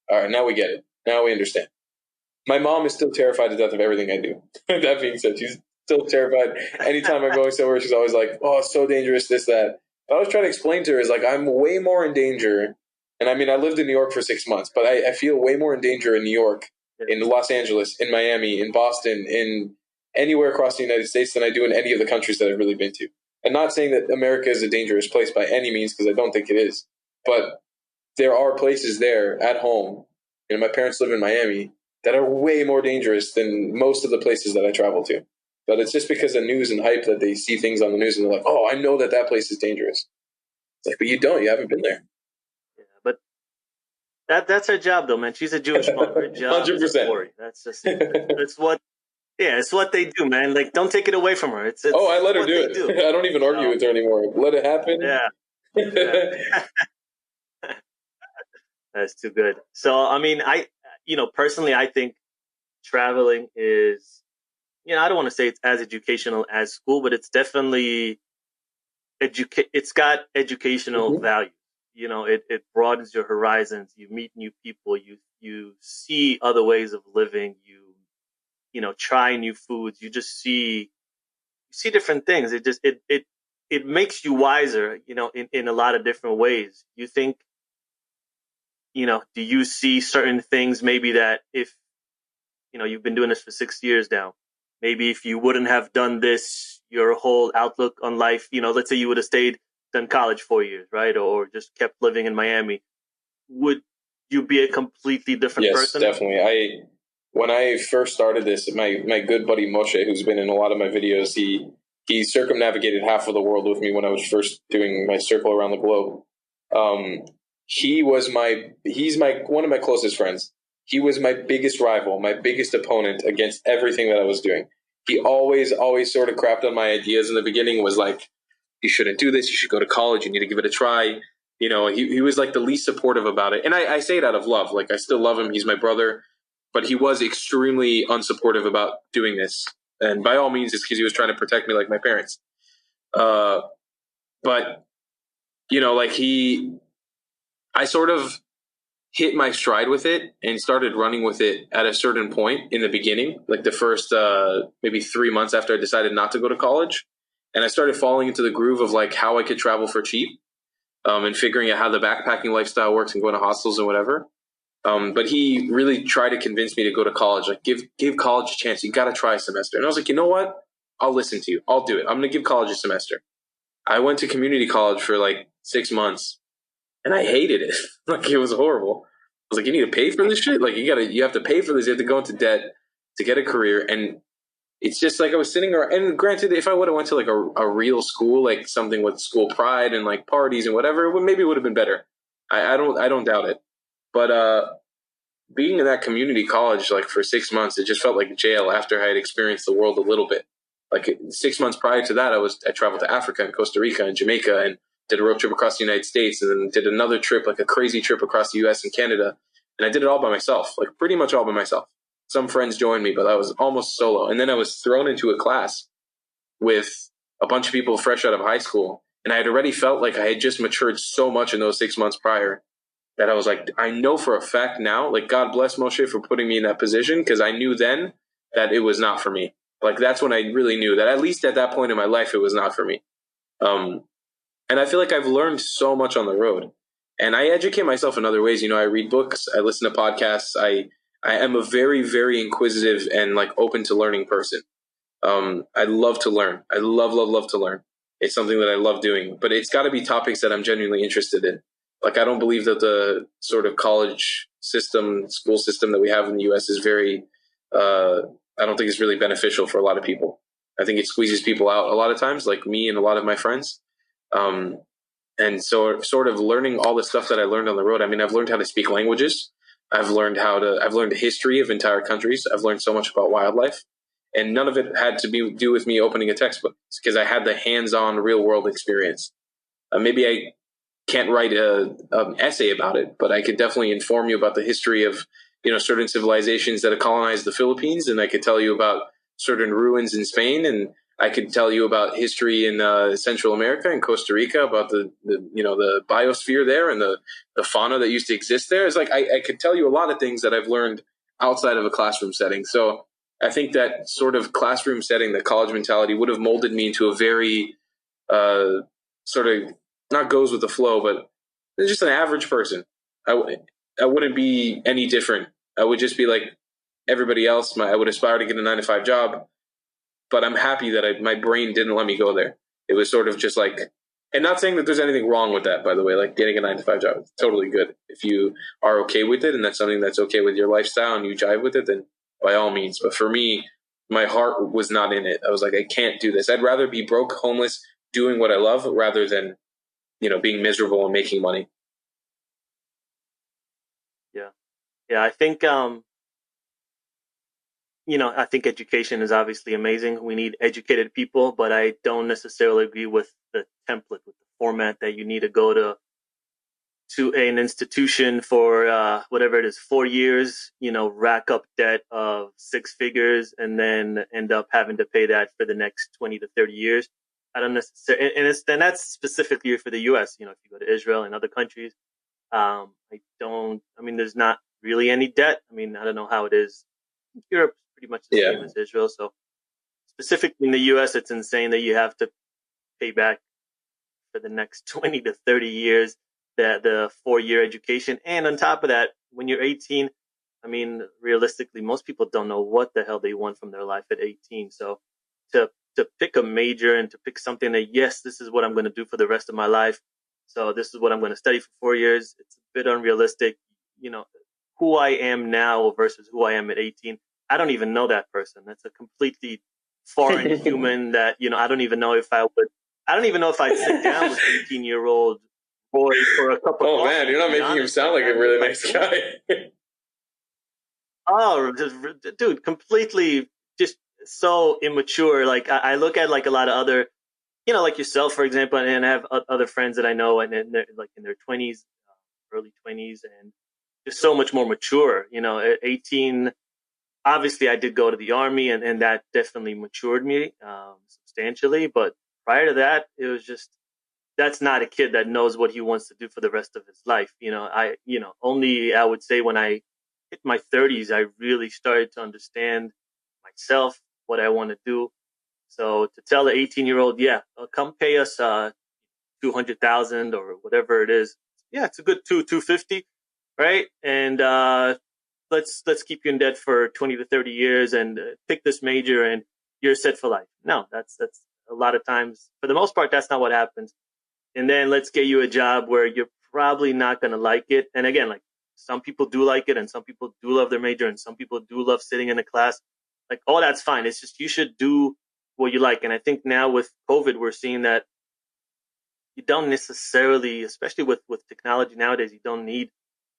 all right, now we get it. Now we understand. My mom is still terrified to death of everything I do. That being said, she's still terrified. Anytime I'm going somewhere, she's always like, oh, it's so dangerous, this, that. What I was trying to explain to her is like, I'm way more in danger. And I mean, I lived in New York for 6 months, but I feel way more in danger in New York, in Los Angeles, in Miami, in Boston, in anywhere across the United States than I do in any of the countries that I've really been to. I'm not saying that America is a dangerous place by any means, because I don't think it is. But there are places there at home, my parents live in Miami, that are way more dangerous than most of the places that I travel to. But it's just because of news and hype that they see things on the news and they're like, oh, I know that place is dangerous. It's like, but you don't. You haven't been there. Yeah, but that's her job, though, man. She's a Jewish mom. Her job 100%. Is a worry. That's just it's what. Yeah, it's what they do, man. Like, don't take it away from her. It's I let her do it. I don't even argue with her anymore. Let it happen. Yeah. That's too good. So, I mean, personally, I think traveling is, I don't want to say it's as educational as school, but it's definitely it's got educational value. It broadens your horizons. You meet new people. You see other ways of living. You try new foods. You just see different things. It makes you wiser, in a lot of different ways. You think, do you see certain things maybe that if, you've been doing this for 6 years now, maybe if you wouldn't have done this, your whole outlook on life, let's say you would have done college 4 years, right? Or just kept living in Miami, would you be a completely different person? Yes, definitely. When I first started this, my good buddy Moshe, who's been in a lot of my videos, he circumnavigated half of the world with me when I was first doing my circle around the globe. He's one of my closest friends. He was my biggest rival, my biggest opponent against everything that I was doing. He always sort of crapped on my ideas in the beginning, was like, you shouldn't do this, you should go to college, you need to give it a try. He was like the least supportive about it. And I say it out of love. Like, I still love him. He's my brother. But he was extremely unsupportive about doing this. And by all means, it's because he was trying to protect me like my parents. But, I sort of hit my stride with it and started running with it at a certain point in the beginning, like the first maybe 3 months after I decided not to go to college. And I started falling into the groove of like how I could travel for cheap, and figuring out how the backpacking lifestyle works and going to hostels and whatever. But he really tried to convince me to go to college. Like, give college a chance. You got to try a semester. And I was like, you know what? I'll listen to you. I'll do it. I'm going to give college a semester. I went to community college for like 6 months, and I hated it. Like, it was horrible. I was like, you need to pay for this shit? Like, you have to pay for this. You have to go into debt to get a career. And it's just like I was sitting around. And granted, if I would have went to like a real school, like something with school pride and like parties and whatever, maybe it would have been better. I don't doubt it. But being in that community college, like for 6 months, it just felt like jail after I had experienced the world a little bit. Like 6 months prior to that, I traveled to Africa and Costa Rica and Jamaica and did a road trip across the United States, and then did another trip, like a crazy trip across the US and Canada. And I did it all by myself, like pretty much all by myself. Some friends joined me, but I was almost solo. And then I was thrown into a class with a bunch of people fresh out of high school. And I had already felt like I had just matured so much in those 6 months prior that I was like, I know for a fact now, like, God bless Moshe for putting me in that position, because I knew then that it was not for me. Like, that's when I really knew that, at least at that point in my life, it was not for me. And I feel like I've learned so much on the road. And I educate myself in other ways. I read books, I listen to podcasts. I am a very, very inquisitive and like open to learning person. I love to learn. I love to learn. It's something that I love doing, but it's got to be topics that I'm genuinely interested in. Like, I don't believe that the sort of college system, school system that we have in the US is very, I don't think it's really beneficial for a lot of people. I think it squeezes people out a lot of times, like me and a lot of my friends. and so sort of learning all the stuff that I learned on the road. I mean, I've learned how to speak languages. I've learned the history of entire countries. I've learned so much about wildlife, and none of it had to do with me opening a textbook. It's because I had the hands-on real world experience. Maybe I can't write an essay about it, but I could definitely inform you about the history of certain civilizations that have colonized the Philippines, and I could tell you about certain ruins in Spain, and I could tell you about history in Central America and Costa Rica, about the biosphere there and the fauna that used to exist there. It's like I could tell you a lot of things that I've learned outside of a classroom setting. So I think that sort of classroom setting, the college mentality, would have molded me into a very sort of not goes with the flow, but just an average person. I wouldn't be any different. I would just be like everybody else. I would aspire to get a 9-to-5 job, but I'm happy that my brain didn't let me go there. It was sort of just like, and not saying that there's anything wrong with that, by the way, like getting a 9-to-5 job. It's totally good. If you are okay with it and that's something that's okay with your lifestyle and you jive with it, then by all means. But for me, my heart was not in it. I was like, I can't do this. I'd rather be broke, homeless, doing what I love rather than being miserable and making money. Yeah. I think I think education is obviously amazing. We need educated people, but I don't necessarily agree with the template, with the format that you need to go to an institution for whatever it is, 4 years, rack up debt of 6 figures, and then end up having to pay that for the next 20 to 30 years. I don't necessarily, and that's specifically for the U.S. If you go to Israel and other countries, there's not really any debt. I mean, I don't know how it is. Europe's pretty much the same as Israel. So specifically in the U.S., it's insane that you have to pay back for the next 20 to 30 years the 4-year education. And on top of that, when you're 18, I mean, realistically, most people don't know what the hell they want from their life at 18. So to pick a major and to pick something that, yes, this is what I'm going to do for the rest of my life. So this is what I'm going to study for 4 years. It's a bit unrealistic. Who I am now versus who I am at 18. I don't even know that person. That's a completely foreign human that, I don't even know if I'd sit down with 18-year-old boy for a cup of coffee. Oh man, you're not making him sound like a really nice guy. Oh, dude, completely just so immature. Like I look at like a lot of other, like yourself, for example, and I have other friends that I know and they're like in their 20s, early 20s, and just so much more mature. At 18, obviously I did go to the army and that definitely matured me substantially. But prior to that, it was just, that's not a kid that knows what he wants to do for the rest of his life. Only I would say when I hit my 30s, I really started to understand myself, what I want to do. So to tell an 18-year-old, yeah, come pay us 200,000 or whatever it is. Yeah, it's a good 250, right? And let's keep you in debt for 20 to 30 years and pick this major and you're set for life. No, that's a lot of times, for the most part, that's not what happens. And then let's get you a job where you're probably not going to like it. And again, like some people do like it and some people do love their major and some people do love sitting in a class. Like, oh, that's fine. It's just you should do what you like. And I think now with COVID, we're seeing that you don't necessarily, especially with technology nowadays, you don't need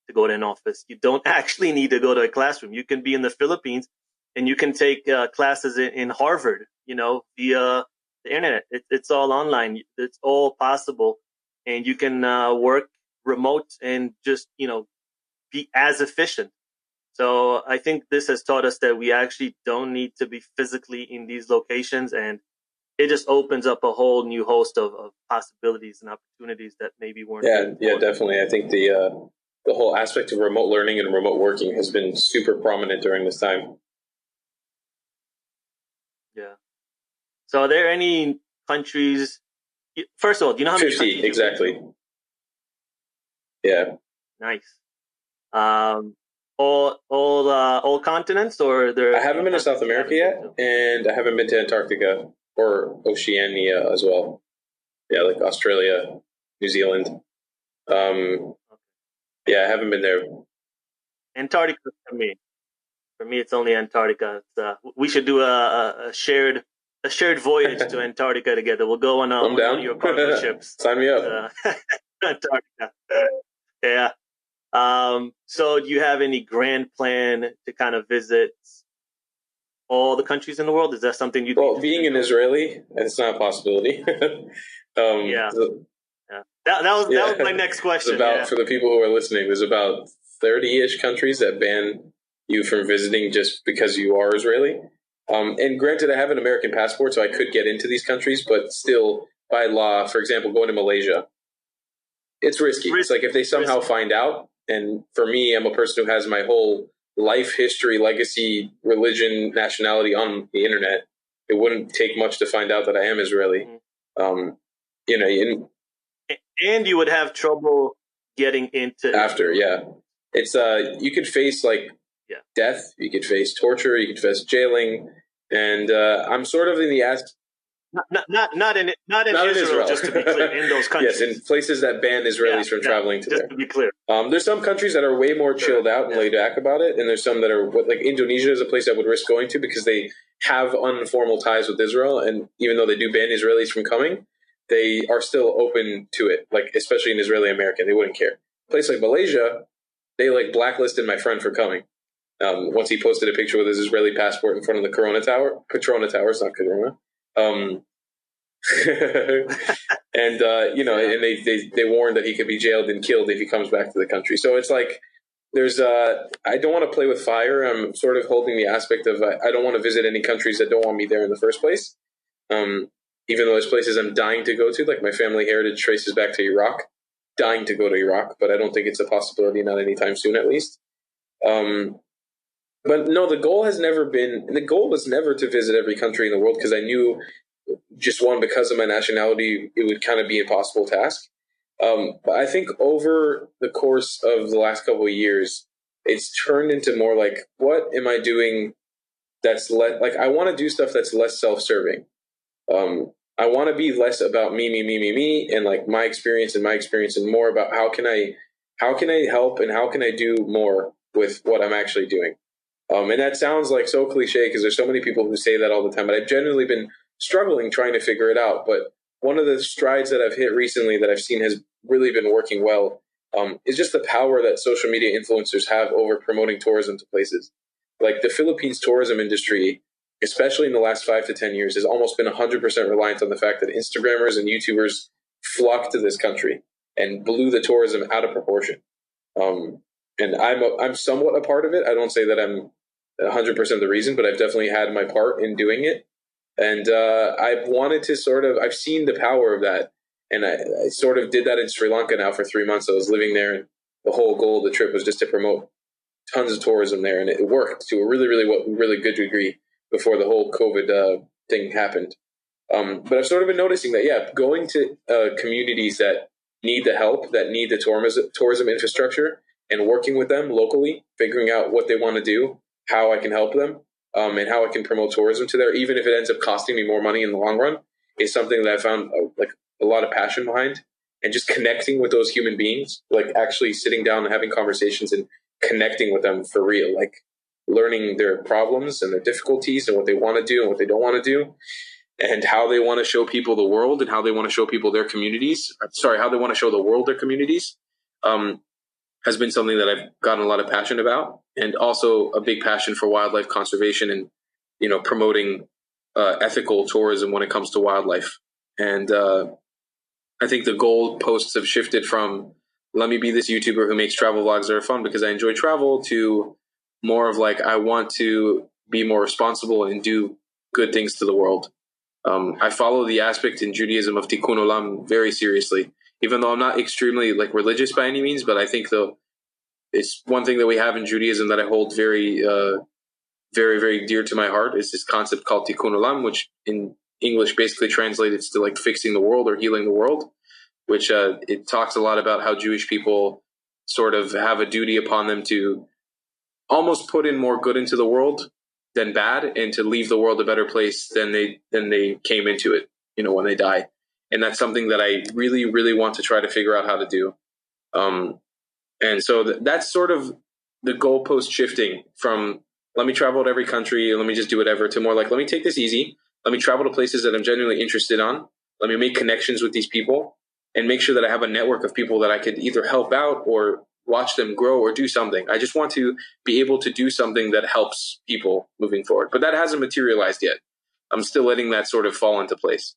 to go to an office. You don't actually need to go to a classroom. You can be in the Philippines and you can take classes in Harvard, via the internet. It's all online. It's all possible. And you can work remote and just, be as efficient. So I think this has taught us that we actually don't need to be physically in these locations. And it just opens up a whole new host of possibilities and opportunities that maybe weren't. Yeah, definitely. I think the whole aspect of remote learning and remote working has been super prominent during this time. Yeah. So are there any countries? First of all, do you know how many 50 exactly? Yeah. Nice. All continents, or there? I haven't been to South America yet, and I haven't been to Antarctica or Oceania as well. Yeah, like Australia, New Zealand. Yeah, I haven't been there. Antarctica for me. For me, it's only Antarctica. We should do a shared a shared voyage to Antarctica together. We'll go on, I'm one down. of your cargo ships. Sign me up. Antarctica. Yeah. So do you have any grand plan to kind of visit all the countries in the world? Is that something you? Well, being an Israeli, it's not a possibility. Yeah. Yeah. That was my next question. For the people who are listening, there's about 30-ish countries that ban you from visiting just because you are Israeli. And granted, I have an American passport, so I could get into these countries, but still, by law, for example, going to Malaysia, it's risky. It's like if they somehow find out, and for me, I'm a person who has my whole life history, legacy, religion, nationality on the internet. It wouldn't take much to find out that I am Israeli. And you would have trouble getting into after. Yeah, it's you could face death, you could face torture, you could face jailing, and I'm sort of in the not in Israel, just to be clear, in those countries. Yes, in places that ban Israelis from traveling to just there. To be clear, there's some countries that are way more chilled out and laid back about it, and there's some that are like Indonesia is a place I would risk going to because they have informal ties with Israel, and even though they do ban Israelis from coming, they are still open to it. Like especially an Israeli American, they wouldn't care. A place like Malaysia, they blacklisted my friend for coming. Once he posted a picture with his Israeli passport in front of the Petronas Tower, it's not Corona. And and they warned that he could be jailed and killed if he comes back to the country. So it's like there's I don't want to play with fire. I'm sort of holding the aspect of I don't want to visit any countries that don't want me there in the first place. Even though there's places I'm dying to go to, like my family heritage traces back to Iraq, dying to go to Iraq, but I don't think it's a possibility, not anytime soon at least. But no, the goal was never to visit every country in the world because I knew just because of my nationality, it would kind of be an impossible task. But I think over the course of the last couple of years, it's turned into more like, what am I doing that's I want to do stuff that's less self-serving. I want to be less about me, and my experience and more about how can I help and how can I do more with what I'm actually doing. And that sounds so cliche because there's so many people who say that all the time, but I've genuinely been struggling trying to figure it out. But one of the strides that I've hit recently that I've seen has really been working well is just the power that social media influencers have over promoting tourism to places. Like the Philippines tourism industry, especially in the last 5 to 10 years, has almost been 100% reliant on the fact that Instagrammers and YouTubers flocked to this country and blew the tourism out of proportion. And I'm somewhat a part of it. I don't say that I'm 100% the reason, but I've definitely had my part in doing it. And I've wanted to I've seen the power of that. And I sort of did that in Sri Lanka now for 3 months. I was living there, and the whole goal of the trip was just to promote tons of tourism there. And it worked to a really good degree before the whole COVID thing happened. But I've sort of been noticing that, going to communities that need the help, that need the tourism infrastructure, and working with them locally, figuring out what they want to do, how I can help them, and how I can promote tourism to there, even if it ends up costing me more money in the long run, is something that I found a lot of passion behind. And just connecting with those human beings, actually sitting down and having conversations and connecting with them for real, learning their problems and their difficulties and what they want to do and what they don't want to do, and how they want to show people the world and how they want to show people their communities. How they want to show the world their communities. Has been something that I've gotten a lot of passion about, and also a big passion for wildlife conservation and, promoting ethical tourism when it comes to wildlife. And I think the goal posts have shifted from let me be this YouTuber who makes travel vlogs that are fun because I enjoy travel to more of I want to be more responsible and do good things to the world. I follow the aspect in Judaism of tikkun olam very seriously, even though I'm not extremely religious by any means, but I think it's one thing that we have in Judaism that I hold very, very, very dear to my heart is this concept called tikkun olam, which in English basically translates to fixing the world or healing the world, which it talks a lot about how Jewish people sort of have a duty upon them to almost put in more good into the world than bad, and to leave the world a better place than they came into it, when they die. And that's something that I really, really want to try to figure out how to do. And so that's sort of the goalpost shifting from let me travel to every country and let me just do whatever to more let me take this easy. Let me travel to places that I'm genuinely interested on. Let me make connections with these people and make sure that I have a network of people that I could either help out or watch them grow or do something. I just want to be able to do something that helps people moving forward. But that hasn't materialized yet. I'm still letting that sort of fall into place.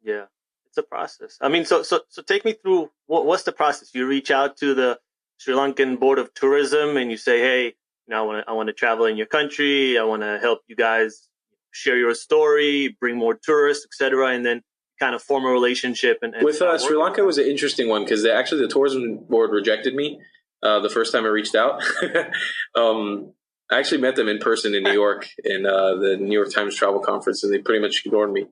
Yeah, it's a process. I mean, so take me through what's the process? You reach out to the Sri Lankan Board of Tourism and you say, hey, I want to travel in your country. I want to help you guys share your story, bring more tourists, etc., and then kind of form a relationship. And with Sri Lanka was an interesting one because actually the tourism board rejected me the first time I reached out. I actually met them in person in New York in the New York Times Travel Conference, and they pretty much ignored me.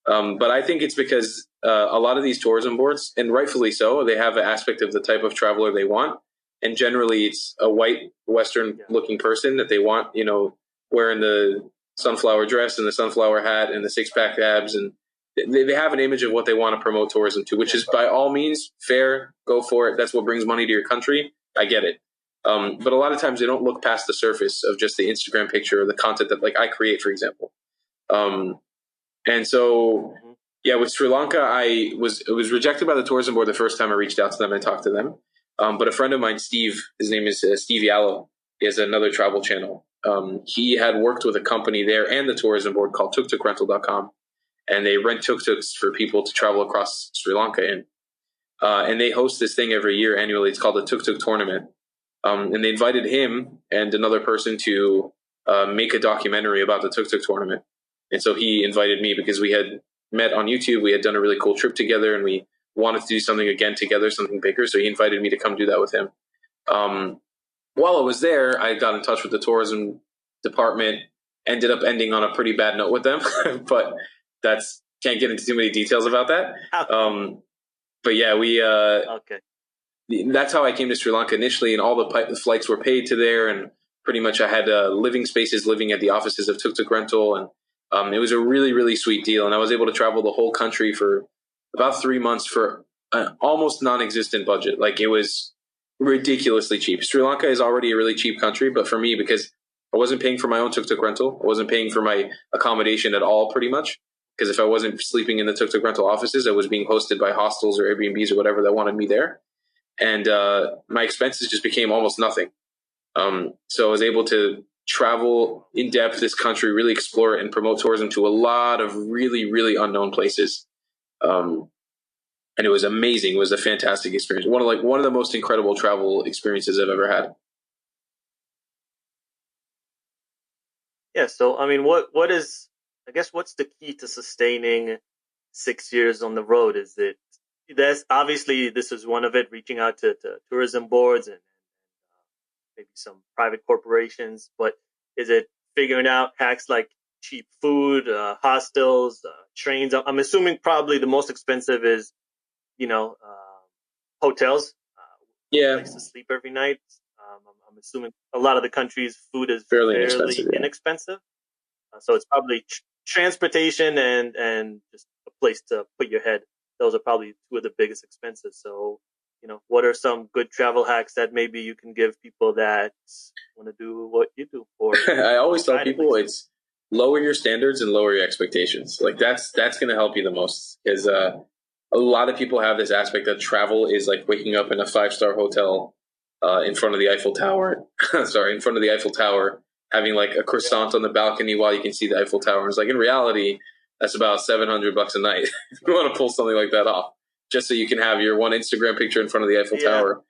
But I think it's because a lot of these tourism boards, and rightfully so, they have an aspect of the type of traveler they want. And generally, it's a white, Western-looking person that they want, wearing the sunflower dress and the sunflower hat and the six-pack abs. And they have an image of what they want to promote tourism to, which is by all means fair. Go for it. That's what brings money to your country. I get it. But a lot of times they don't look past the surface of just the Instagram picture or the content that I create, for example. And so, with Sri Lanka, it was rejected by the tourism board the first time I reached out to them and talked to them. But a friend of mine, Steve, his name is Steve Yallo. He has another travel channel. He had worked with a company there and the tourism board called tuktukrental.com. And they rent tuk-tuks for people to travel across Sri Lanka in. And they host this thing every year annually. It's called the Tuktuk Tournament. And they invited him and another person to make a documentary about the Tuktuk Tournament. And so he invited me because we had met on YouTube. We had done a really cool trip together, and we wanted to do something again together, something bigger. So he invited me to come do that with him. While I was there, I got in touch with the tourism department, ended up ending on a pretty bad note with them. But can't get into too many details about that. But yeah, that's how I came to Sri Lanka initially, and all the flights were paid to there, and pretty much I had living spaces living at the offices of Tuktuk Rental, and it was a really, really sweet deal. And I was able to travel the whole country for about 3 months for an almost non-existent budget. It was ridiculously cheap. Sri Lanka is already a really cheap country, but for me, because I wasn't paying for my own Tuktuk rental, I wasn't paying for my accommodation at all, pretty much. Because if I wasn't sleeping in the Tuktuk rental offices, I was being hosted by hostels or Airbnbs or whatever that wanted me there. And my expenses just became almost nothing. So I was able to travel in depth this country, really explore it, and promote tourism to a lot of really, really unknown places. And it was amazing. It was a fantastic experience. One of the most incredible travel experiences I've ever had. Yeah. So, I mean, what's the key to sustaining 6 years on the road? Is it, obviously this is one of it, reaching out to tourism boards and maybe some private corporations, but is it figuring out hacks like cheap food, hostels, trains? I'm assuming probably the most expensive is, hotels. Place to sleep every night. I'm assuming a lot of the country's food is fairly inexpensive. So it's probably transportation and just a place to put your head. Those are probably two of the biggest expenses. So, what are some good travel hacks that maybe you can give people that want to do what you do? I always tell people it's lower your standards and lower your expectations. That's going to help you the most, because a lot of people have this aspect that travel is like waking up in a 5-star hotel in front of the Eiffel Tower. In front of the Eiffel Tower, having a croissant on the balcony while you can see the Eiffel Tower. It's in reality, that's about $700 a night. If you want to pull something like that off, just so you can have your one Instagram picture in front of the Eiffel Tower.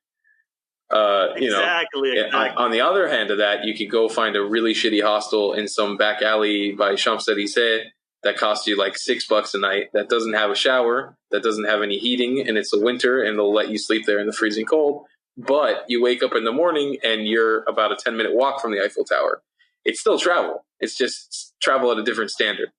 Exactly. On the other hand of that, you could go find a really shitty hostel in some back alley by Champs-Élysées that costs you $6 a night, that doesn't have a shower, that doesn't have any heating, and it's the winter, and they'll let you sleep there in the freezing cold. But you wake up in the morning and you're about a 10-minute walk from the Eiffel Tower. It's still travel. It's just travel at a different standard.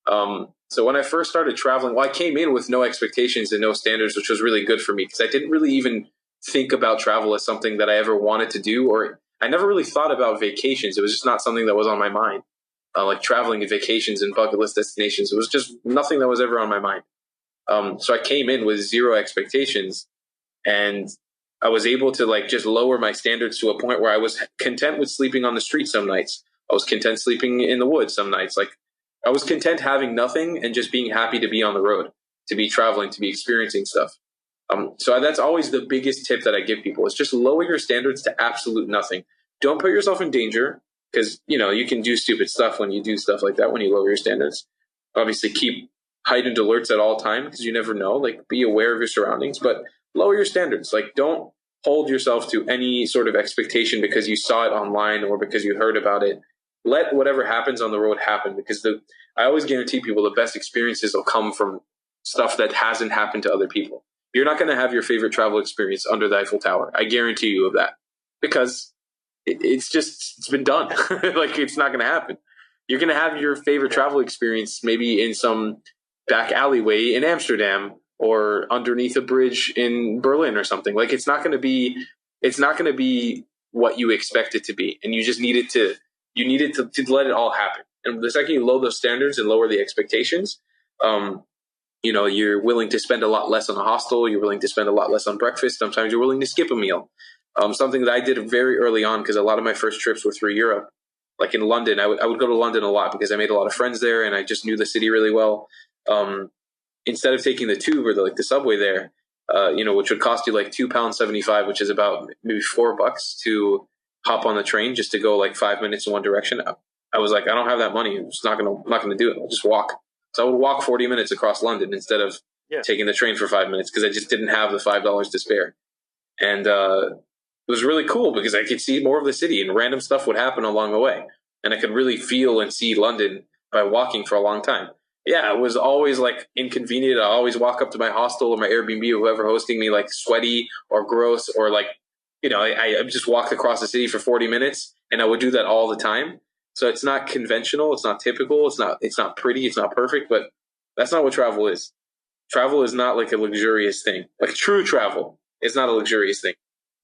So when I first started traveling, I came in with no expectations and no standards, which was really good for me, because I didn't really even think about travel as something that I ever wanted to do, or I never really thought about vacations. It was just not something that was on my mind. Traveling and vacations and bucket list destinations. It was just nothing that was ever on my mind. So I came in with zero expectations, and I was able to just lower my standards to a point where I was content with sleeping on the street some nights, I was content sleeping in the woods some nights. Like I was content having nothing and just being happy to be on the road, to be traveling, to be experiencing stuff. So that's always the biggest tip that I give people is just lower your standards to absolute nothing. Don't put yourself in danger because, you can do stupid stuff when you do stuff like that, when you lower your standards. Obviously, keep heightened alerts at all time because you never know. Like, be aware of your surroundings, but lower your standards. Like, don't hold yourself to any sort of expectation because you saw it online or because you heard about it. Let whatever happens on the road happen because I always guarantee people the best experiences will come from stuff that hasn't happened to other people. You're not going to have your favorite travel experience under the Eiffel Tower. I guarantee you of that because it's been done. Like, it's not going to happen. You're going to have your favorite travel experience maybe in some back alleyway in Amsterdam or underneath a bridge in Berlin or something. Like, it's not going to be what you expect it to be. And you just need it to let it all happen. And the second you lower those standards and lower the expectations, you're willing to spend a lot less on a hostel. You're willing to spend a lot less on breakfast. Sometimes you're willing to skip a meal. Something that I did very early on because a lot of my first trips were through Europe. Like in London, I would go to London a lot because I made a lot of friends there and I just knew the city really well. Instead of taking the tube or the subway there, which would cost you like £2.75, which is about maybe $4 to hop on the train just to go like 5 minutes in one direction. I was like, I don't have that money. I'm just not gonna do it. I'll just walk. So I would walk 40 minutes across London instead of taking the train for 5 minutes because I just didn't have the $5 to spare. And it was really cool because I could see more of the city and random stuff would happen along the way. And I could really feel and see London by walking for a long time. Yeah, it was always like inconvenient. I always walk up to my hostel or my Airbnb or whoever hosting me like sweaty or gross or like, I just walked across the city for 40 minutes and I would do that all the time. So it's not conventional. It's not typical. It's not pretty. It's not perfect, but that's not what travel is. Travel is not like a luxurious thing. Like true travel is not a luxurious thing.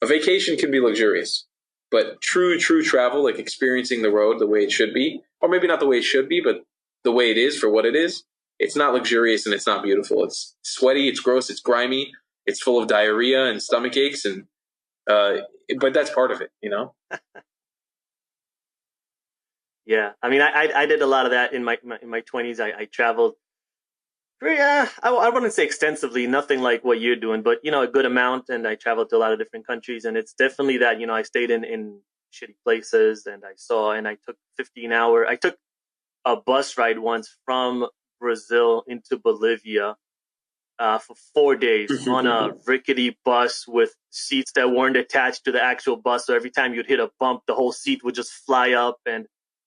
A vacation can be luxurious, but true travel, like experiencing the road the way it should be, or maybe not the way it should be, but the way it is for what it is, it's not luxurious and it's not beautiful. It's sweaty, it's gross, it's grimy, it's full of diarrhea and stomach aches, and but that's part of it, Yeah, I mean, I did a lot of that in my 20s. I traveled. Yeah, I wouldn't say extensively, nothing like what you're doing, but a good amount. And I traveled to a lot of different countries, and it's definitely that I stayed in shitty places, and I took 15-hour. I took a bus ride once from Brazil into Bolivia for 4 days on a rickety bus with seats that weren't attached to the actual bus. So every time you'd hit a bump, the whole seat would just fly up, and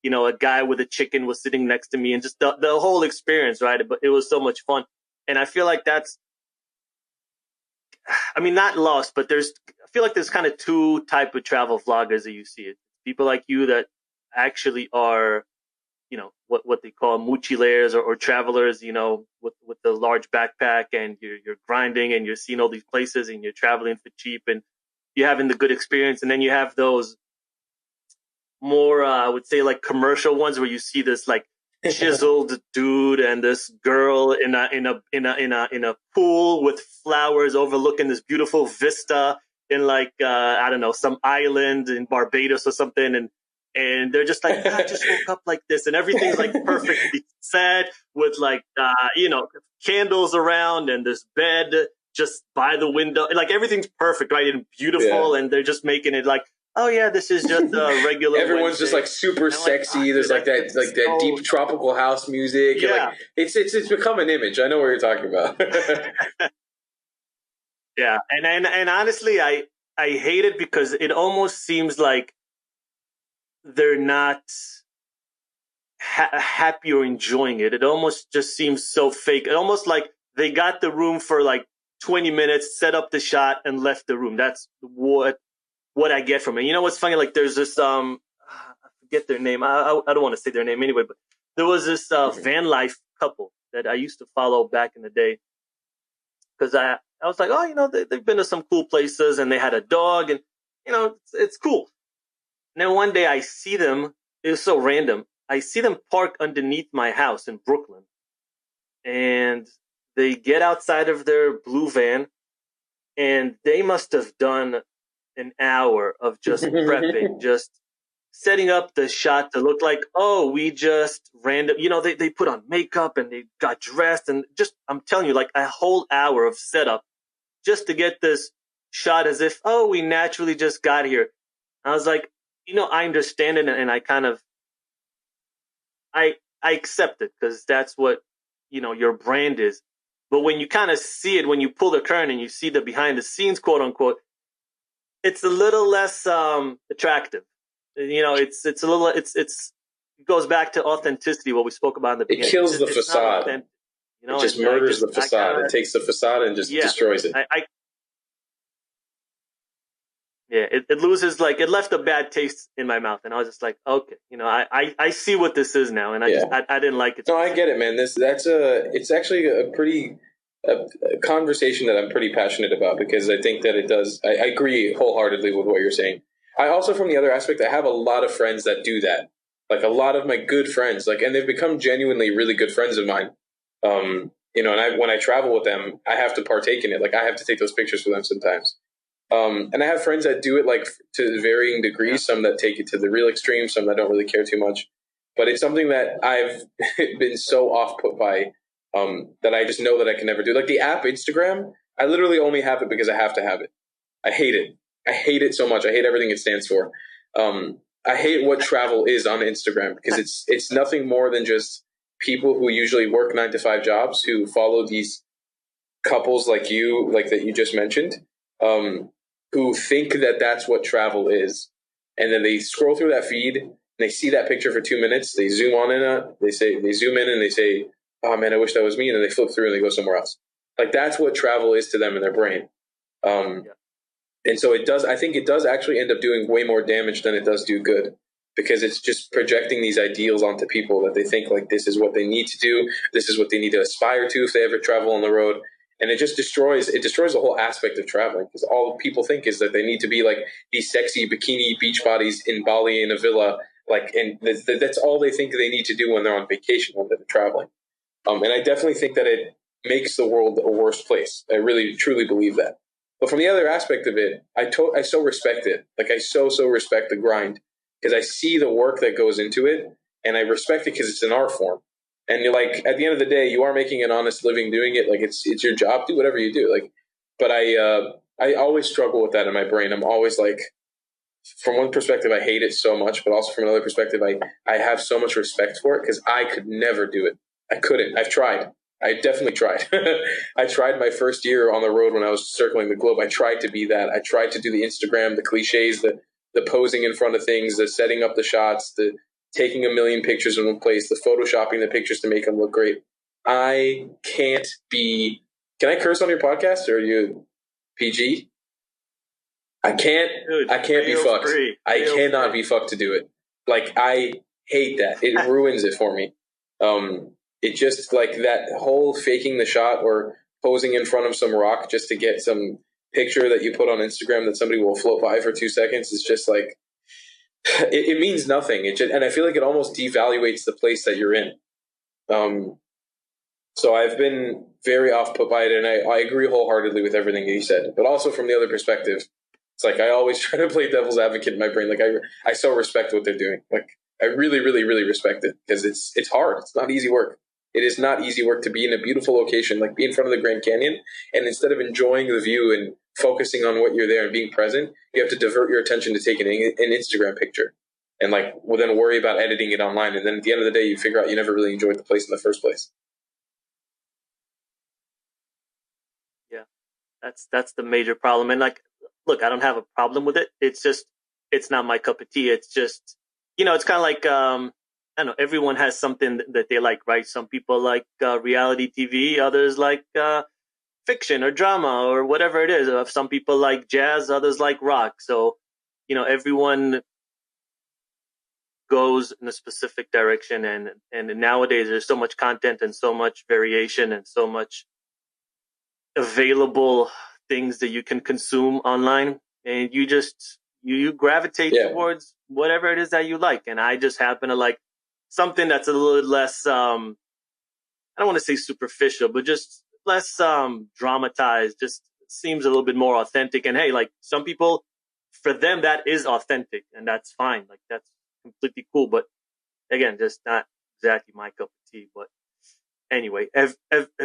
a guy with a chicken was sitting next to me, and just the whole experience, right? But it was so much fun. And I feel like not lost, but I feel like there's kind of two type of travel vloggers that you see. It people like you that actually are, what they call mochileers or travelers, with the large backpack, and you're grinding and you're seeing all these places and you're traveling for cheap and you're having the good experience. And then you have those more, I would say, like commercial ones where you see this like chiseled dude and this girl in a pool with flowers overlooking this beautiful vista in like I don't know, some island in Barbados or something, and they're just like, I just woke up like this, and everything's like perfectly set with like candles around and this bed just by the window, like everything's perfect, right, and beautiful, and they're just making it like, oh yeah, this is just a regular. Everyone's Wednesday. just like super sexy. There's like that deep tropical house music. Yeah, like, it's become an image. I know what you're talking about. Yeah, and honestly, I hate it because it almost seems like they're not happy or enjoying it. It almost just seems so fake. It almost like they got the room for like 20 minutes, set up the shot, and left the room. That's what I get from it. You know what's funny? Like there's this I forget their name. I don't want to say their name anyway, but there was this van life couple that I used to follow back in the day because I was like, oh, they've been to some cool places and they had a dog and it's cool. And then one day I see them. It was so random. I see them park underneath my house in Brooklyn, and they get outside of their blue van, and they must have done an hour of just prepping, just setting up the shot to look like, oh, we just random, they put on makeup and they got dressed and just, I'm telling you, like a whole hour of setup just to get this shot as if, oh, we naturally just got here. I was like, I understand it and I kind of, I accept it because that's what, your brand is. But when you kind of see it, when you pull the curtain and you see the behind the scenes, quote unquote, it's a little less attractive. It's a little it goes back to authenticity, what we spoke about in the It beginning. kills the facade. It just murders the facade. It takes the facade and just destroys it. It loses, like, it left a bad taste in my mouth, and I was just like, okay, I see what this is now, and I didn't like it. No, I get it, man. It's actually a conversation that I'm pretty passionate about because I think that it does. I agree wholeheartedly with what you're saying. I also, from the other aspect, I have a lot of friends that do that. Like a lot of my good friends, and they've become genuinely really good friends of mine. And when I travel with them, I have to partake in it. Like I have to take those pictures for them sometimes. And I have friends that do it like to varying degrees. Some that take it to the real extreme. Some that don't really care too much. But it's something that I've been so off put by that I just know that I can never do. Like the app Instagram, I literally only have it because I have to have it. I hate it. I hate it so much. I hate everything it stands for. I hate what travel is on Instagram because it's nothing more than just people who usually work 9-to-5 jobs who follow these couples like that you just mentioned, who think that that's what travel is. And then they scroll through that feed and they see that picture for 2 minutes. They zoom on in it. They zoom in and they say, oh man, I wish that was me. And then they flip through and they go somewhere else. Like that's what travel is to them in their brain. And so I think it does actually end up doing way more damage than it does do good because it's just projecting these ideals onto people that they think like this is what they need to do. This is what they need to aspire to if they ever travel on the road. And it just destroys the whole aspect of traveling because all people think is that they need to be like these sexy bikini beach bodies in Bali in a villa. And that's all they think they need to do when they're on vacation, when they're traveling. And I definitely think that it makes the world a worse place. I really, truly believe that. But from the other aspect of it, I so respect it. Like I so respect the grind because I see the work that goes into it, and I respect it because it's an art form. And you're like, at the end of the day, you are making an honest living doing it. Like it's your job. Do whatever you do. Like, but I always struggle with that in my brain. I'm always like, from one perspective, I hate it so much, but also from another perspective, I have so much respect for it because I could never do it. I couldn't. I've tried. I definitely tried. I tried my first year on the road when I was circling the globe. I tried to be that. I tried to do the Instagram, the cliches, the posing in front of things, the setting up the shots, the taking a million pictures in one place, the photoshopping the pictures to make them look great. I can't be. Can I curse on your podcast or are you PG? I can't. Dude, I can't be fucked. I cannot be fucked to do it. Like I hate that. It ruins it for me. It just like that whole faking the shot or posing in front of some rock just to get some picture that you put on Instagram that somebody will float by for 2 seconds is just like it means nothing. And I feel like it almost devaluates the place that you're in. So I've been very off put by it, and I agree wholeheartedly with everything you said. But also from the other perspective, it's like I always try to play devil's advocate in my brain. Like I so respect what they're doing. Like I really, really, really respect it because it's hard. It's not easy work. It is not easy work to be in a beautiful location, like be in front of the Grand Canyon, and instead of enjoying the view and focusing on what you're there and being present, you have to divert your attention to taking an Instagram picture and then worry about editing it online. And then at the end of the day, you figure out you never really enjoyed the place in the first place. Yeah, that's the major problem. And look, I don't have a problem with it. It's just, it's not my cup of tea. It's just, it's kind of like, I don't know, everyone has something that they like, right? Some people like reality TV, others like fiction or drama or whatever it is. Some people like jazz, others like rock. So, everyone goes in a specific direction. And nowadays there's so much content and so much variation and so much available things that you can consume online. And you just, you gravitate towards whatever it is that you like. And I just happen to like something that's a little less, I don't want to say superficial, but just less dramatized, just seems a little bit more authentic. And hey, like some people, for them, that is authentic and that's fine. Like completely cool. But again, just not exactly my cup of tea. But anyway, have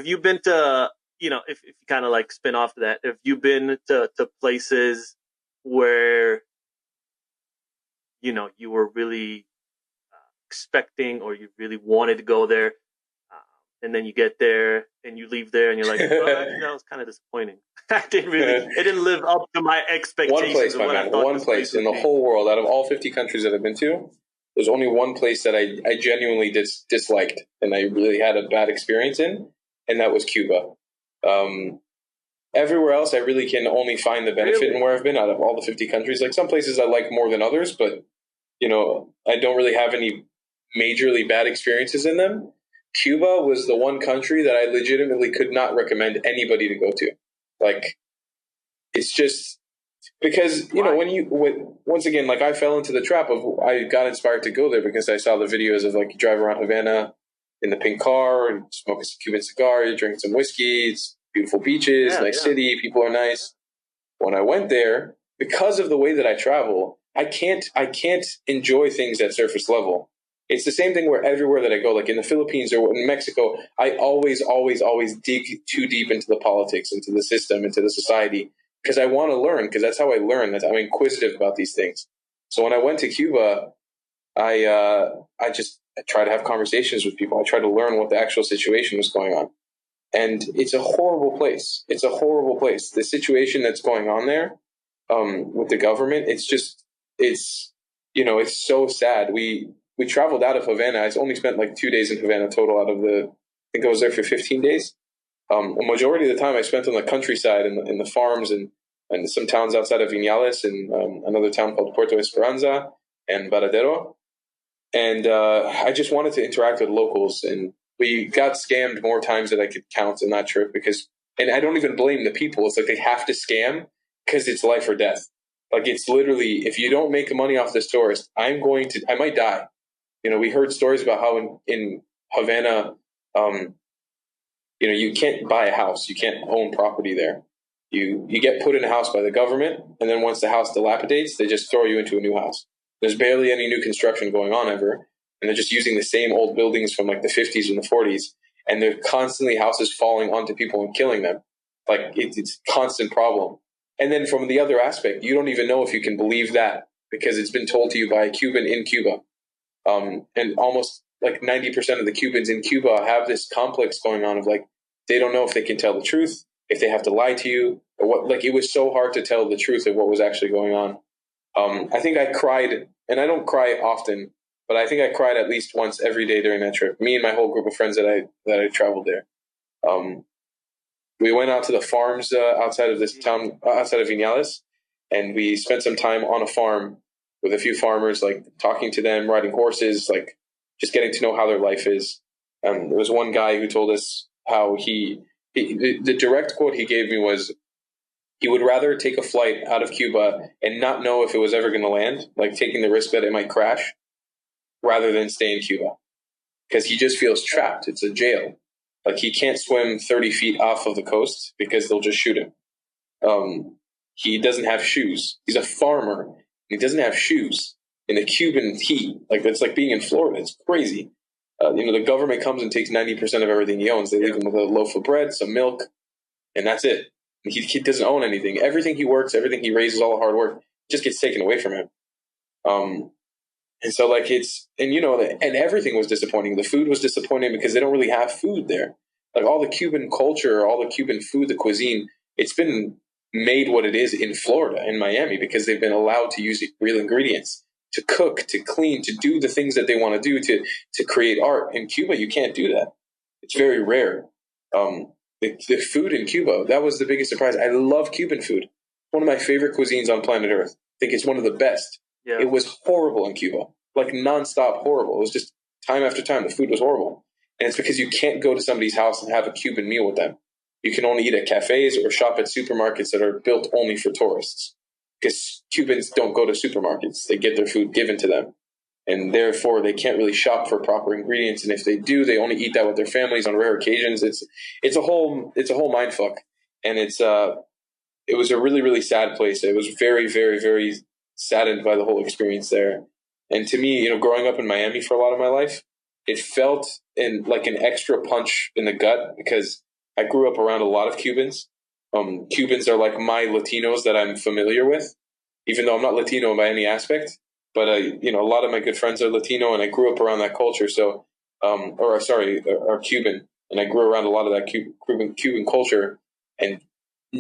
you been to, if you kind of like spin off of that, have you been to places where, you were really expecting, or you really wanted to go there, and then you get there and you leave there and you're like, well, actually, that was kind of disappointing. It didn't live up to my expectations. One place, of my what I man, thought one this place in would the be. whole world, out of all 50 countries that I've been to, there's only one place that I genuinely disliked and I really had a bad experience in, and that was Cuba. Um, Everywhere else, I really can only find the benefit Really? in where I've been out of all the 50 countries. Like some places I like more than others, but I don't really have any majorly bad experiences in them. Cuba was the one country that I legitimately could not recommend anybody to go to. Like, it's just because Why? once again, like I fell into the trap of I got inspired to go there because I saw the videos of like you drive around Havana in the pink car and smoke a Cuban cigar, you drink some whiskey, it's beautiful beaches, Yeah, nice yeah. city, people are nice. When I went there, because of the way that I travel, I can't enjoy things at surface level. It's the same thing where everywhere that I go, like in the Philippines or in Mexico, I always dig too deep into the politics, into the system, into the society, because I want to learn, because that's how I learn. That I'm inquisitive about these things. So when I went to Cuba, I try to have conversations with people. I try to learn what the actual situation was going on, and it's a horrible place. It's a horrible place. The situation that's going on there with the government, it's so sad. We traveled out of Havana. I only spent like 2 days in Havana total out of I think I was there for 15 days. A majority of the time I spent on the countryside in the farms and some towns outside of Vinales and another town called Puerto Esperanza and Baradero. And I just wanted to interact with locals. And we got scammed more times than I could count in that trip and I don't even blame the people. It's like they have to scam because it's life or death. Like it's literally, if you don't make money off this tourist, I might die. We heard stories about how in Havana, you can't buy a house, you can't own property there. You get put in a house by the government, and then once the house dilapidates, they just throw you into a new house. There's barely any new construction going on ever, and they're just using the same old buildings from like the 50s and the 40s, and they're constantly houses falling onto people and killing them. Like it's a constant problem. And then from the other aspect, you don't even know if you can believe that because it's been told to you by a Cuban in Cuba. And almost like 90% of the Cubans in Cuba have this complex going on of like, they don't know if they can tell the truth, if they have to lie to you, or what. Like it was so hard to tell the truth of what was actually going on. I think I cried, and I don't cry often, but I think I cried at least once every day during that trip. Me and my whole group of friends that I traveled there. We went out to the farms outside of this town, outside of Vinales, and we spent some time on a farm with a few farmers, like talking to them, riding horses, like just getting to know how their life is. There was one guy who told us how the direct quote he gave me was he would rather take a flight out of Cuba and not know if it was ever going to land, like taking the risk that it might crash, rather than stay in Cuba. Because he just feels trapped. It's a jail. Like he can't swim 30 feet off of the coast because they'll just shoot him. He doesn't have shoes. He's a farmer. And he doesn't have shoes in the Cuban heat. Like it's like being in Florida. It's crazy. The government comes and takes 90% of everything he owns. They leave him with a loaf of bread, some milk, and that's it. He doesn't own anything. Everything he works, everything he raises, all the hard work, just gets taken away from him. And so like and everything was disappointing. The food was disappointing because they don't really have food there. Like all the Cuban culture, all the Cuban food, the cuisine, it's been made what it is in Florida, in Miami, because they've been allowed to use real ingredients to cook, to clean, to do the things that they want to do to create art. In Cuba, you can't do that. It's very rare. The food in Cuba, that was the biggest surprise. I love Cuban food. One of my favorite cuisines on planet Earth. I think it's one of the best. Yeah. It was horrible in Cuba, like nonstop horrible. It was just time after time. The food was horrible. And it's because you can't go to somebody's house and have a Cuban meal with them. You can only eat at cafes or shop at supermarkets that are built only for tourists. Because Cubans don't go to supermarkets. They get their food given to them. And therefore, they can't really shop for proper ingredients. And if they do, they only eat that with their families on rare occasions. It's a whole mind fuck. And it was a really, really sad place. It was very, very, very saddened by the whole experience there. And to me, growing up in Miami for a lot of my life, it felt like an extra punch in the gut because I grew up around a lot of Cubans. Cubans are like my Latinos that I'm familiar with, even though I'm not Latino by any aspect. But a lot of my good friends are Latino, and I grew up around that culture. So, are Cuban, and I grew around a lot of that Cuban culture. And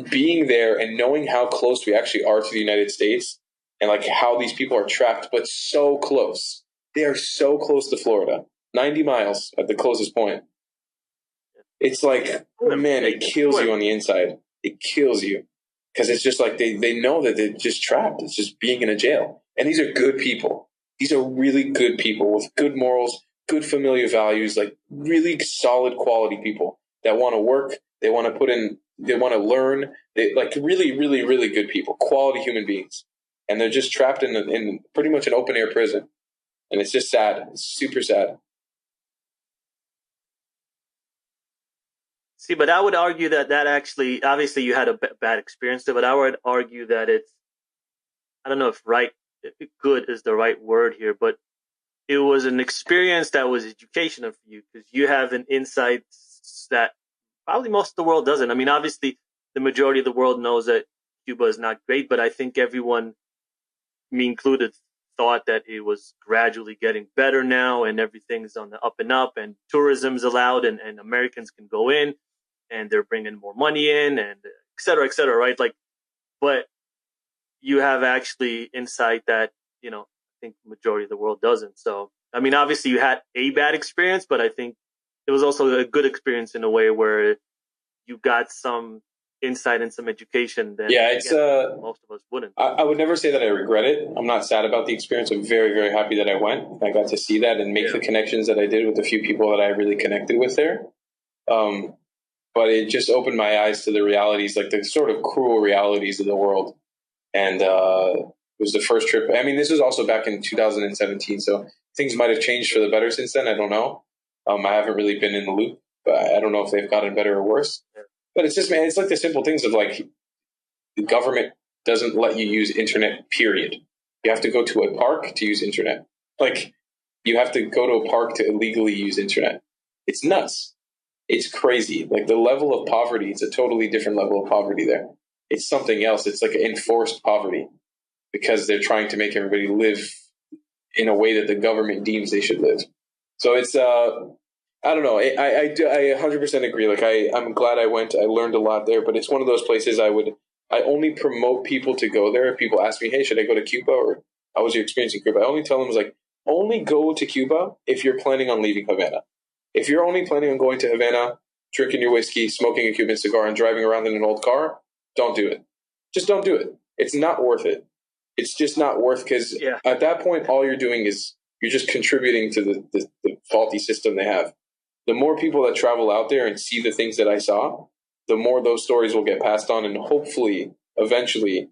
being there and knowing how close we actually are to the United States, and like how these people are trapped, but so close. They are so close to Florida, 90 miles at the closest point. It's like, man, it kills you on the inside. It kills you because it's just like they know that they're just trapped. It's just being in a jail. And these are good people. These are really good people with good morals, good familiar values, like really solid quality people that want to work. They want to put in, they want to learn. They like really, really, really good people, quality human beings. And they're just trapped in pretty much an open air prison. And it's just sad. It's super sad. See, but I would argue that actually, obviously, you had a bad experience there, but I would argue that I don't know if good is the right word here, but it was an experience that was educational for you because you have an insight that probably most of the world doesn't. I mean, obviously, the majority of the world knows that Cuba is not great, but I think everyone, me included, thought that it was gradually getting better now and everything's on the up and up and tourism's allowed and Americans can go in and they're bringing more money in and et cetera, right? Like, but you have actually insight that, I think the majority of the world doesn't. So, I mean, obviously you had a bad experience, but I think it was also a good experience in a way where you got some insight and some education that most of us wouldn't. I would never say that I regret it. I'm not sad about the experience. I'm very, very happy that I went. I got to see that and make the connections that I did with the few people that I really connected with there. But it just opened my eyes to the realities, like the sort of cruel realities of the world. And it was the first trip. I mean, this was also back in 2017, so things might have changed for the better since then. I don't know. I haven't really been in the loop, but I don't know if they've gotten better or worse. But it's just, man, it's like the simple things of like the government doesn't let you use internet, period. You have to go to a park to use internet. Like, you have to go to a park to illegally use internet. It's nuts. It's crazy. Like, the level of poverty, it's a totally different level of poverty there. It's something else. It's like enforced poverty because they're trying to make everybody live in a way that the government deems they should live. So it's, I don't know. I 100% agree. Like, I'm glad I went. I learned a lot there, but it's one of those places I only promote people to go there. If people ask me, hey, should I go to Cuba, or how was your experience in Cuba? I only tell them, like, only go to Cuba if you're planning on leaving Havana. If you're only planning on going to Havana, drinking your whiskey, smoking a Cuban cigar, and driving around in an old car, don't do it. Just don't do it. It's not worth it. It's just not worth, because at that point, all you're doing is you're just contributing to the faulty system they have. The more people that travel out there and see the things that I saw, the more those stories will get passed on and hopefully, eventually,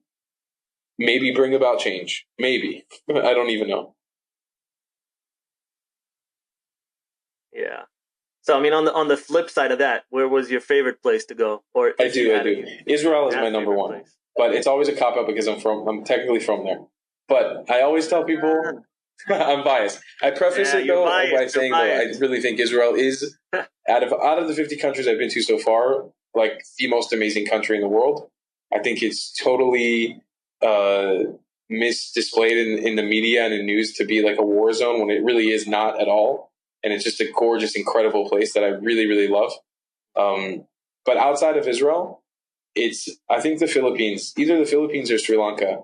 maybe bring about change. Maybe. I don't even know. Yeah. So, I mean, on the flip side of that, where was your favorite place to go? Or I do. Israel is my number one. Place. But it's always a cop-out because I'm technically from there. But I always tell people, I'm biased. I preface it, though, by saying, though, I really think Israel is, out of the 50 countries I've been to so far, like, the most amazing country in the world. I think it's totally misdisplayed in the media and in news to be like a war zone when it really is not at all. And it's just a gorgeous, incredible place that I really, really love. But outside of Israel, I think the Philippines, either the Philippines or Sri Lanka.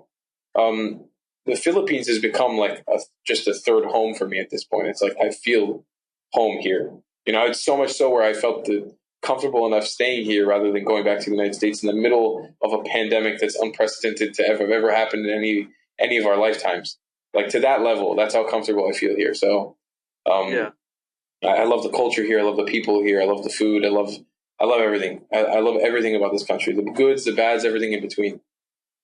The Philippines has become like just a third home for me at this point. It's like I feel home here. It's so much so where I felt comfortable enough staying here rather than going back to the United States in the middle of a pandemic that's unprecedented to have ever happened in any of our lifetimes. Like, to that level, that's how comfortable I feel here. So, I love the culture here. I love the people here. I love the food. I love everything. I love everything about this country. The goods, the bads, everything in between.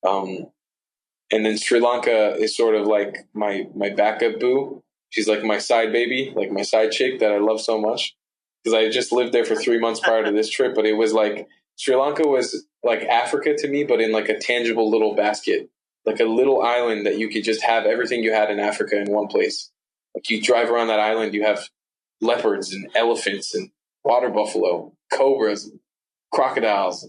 And then Sri Lanka is sort of like my backup boo. She's like my side baby, like my side chick that I love so much. Because I just lived there for 3 months prior to this trip, but it was like Sri Lanka was like Africa to me, but in like a tangible little basket. like a little island that you could just have everything you had in Africa in one place. Like you drive around that island, you have leopards and elephants and water buffalo, cobras, and crocodiles,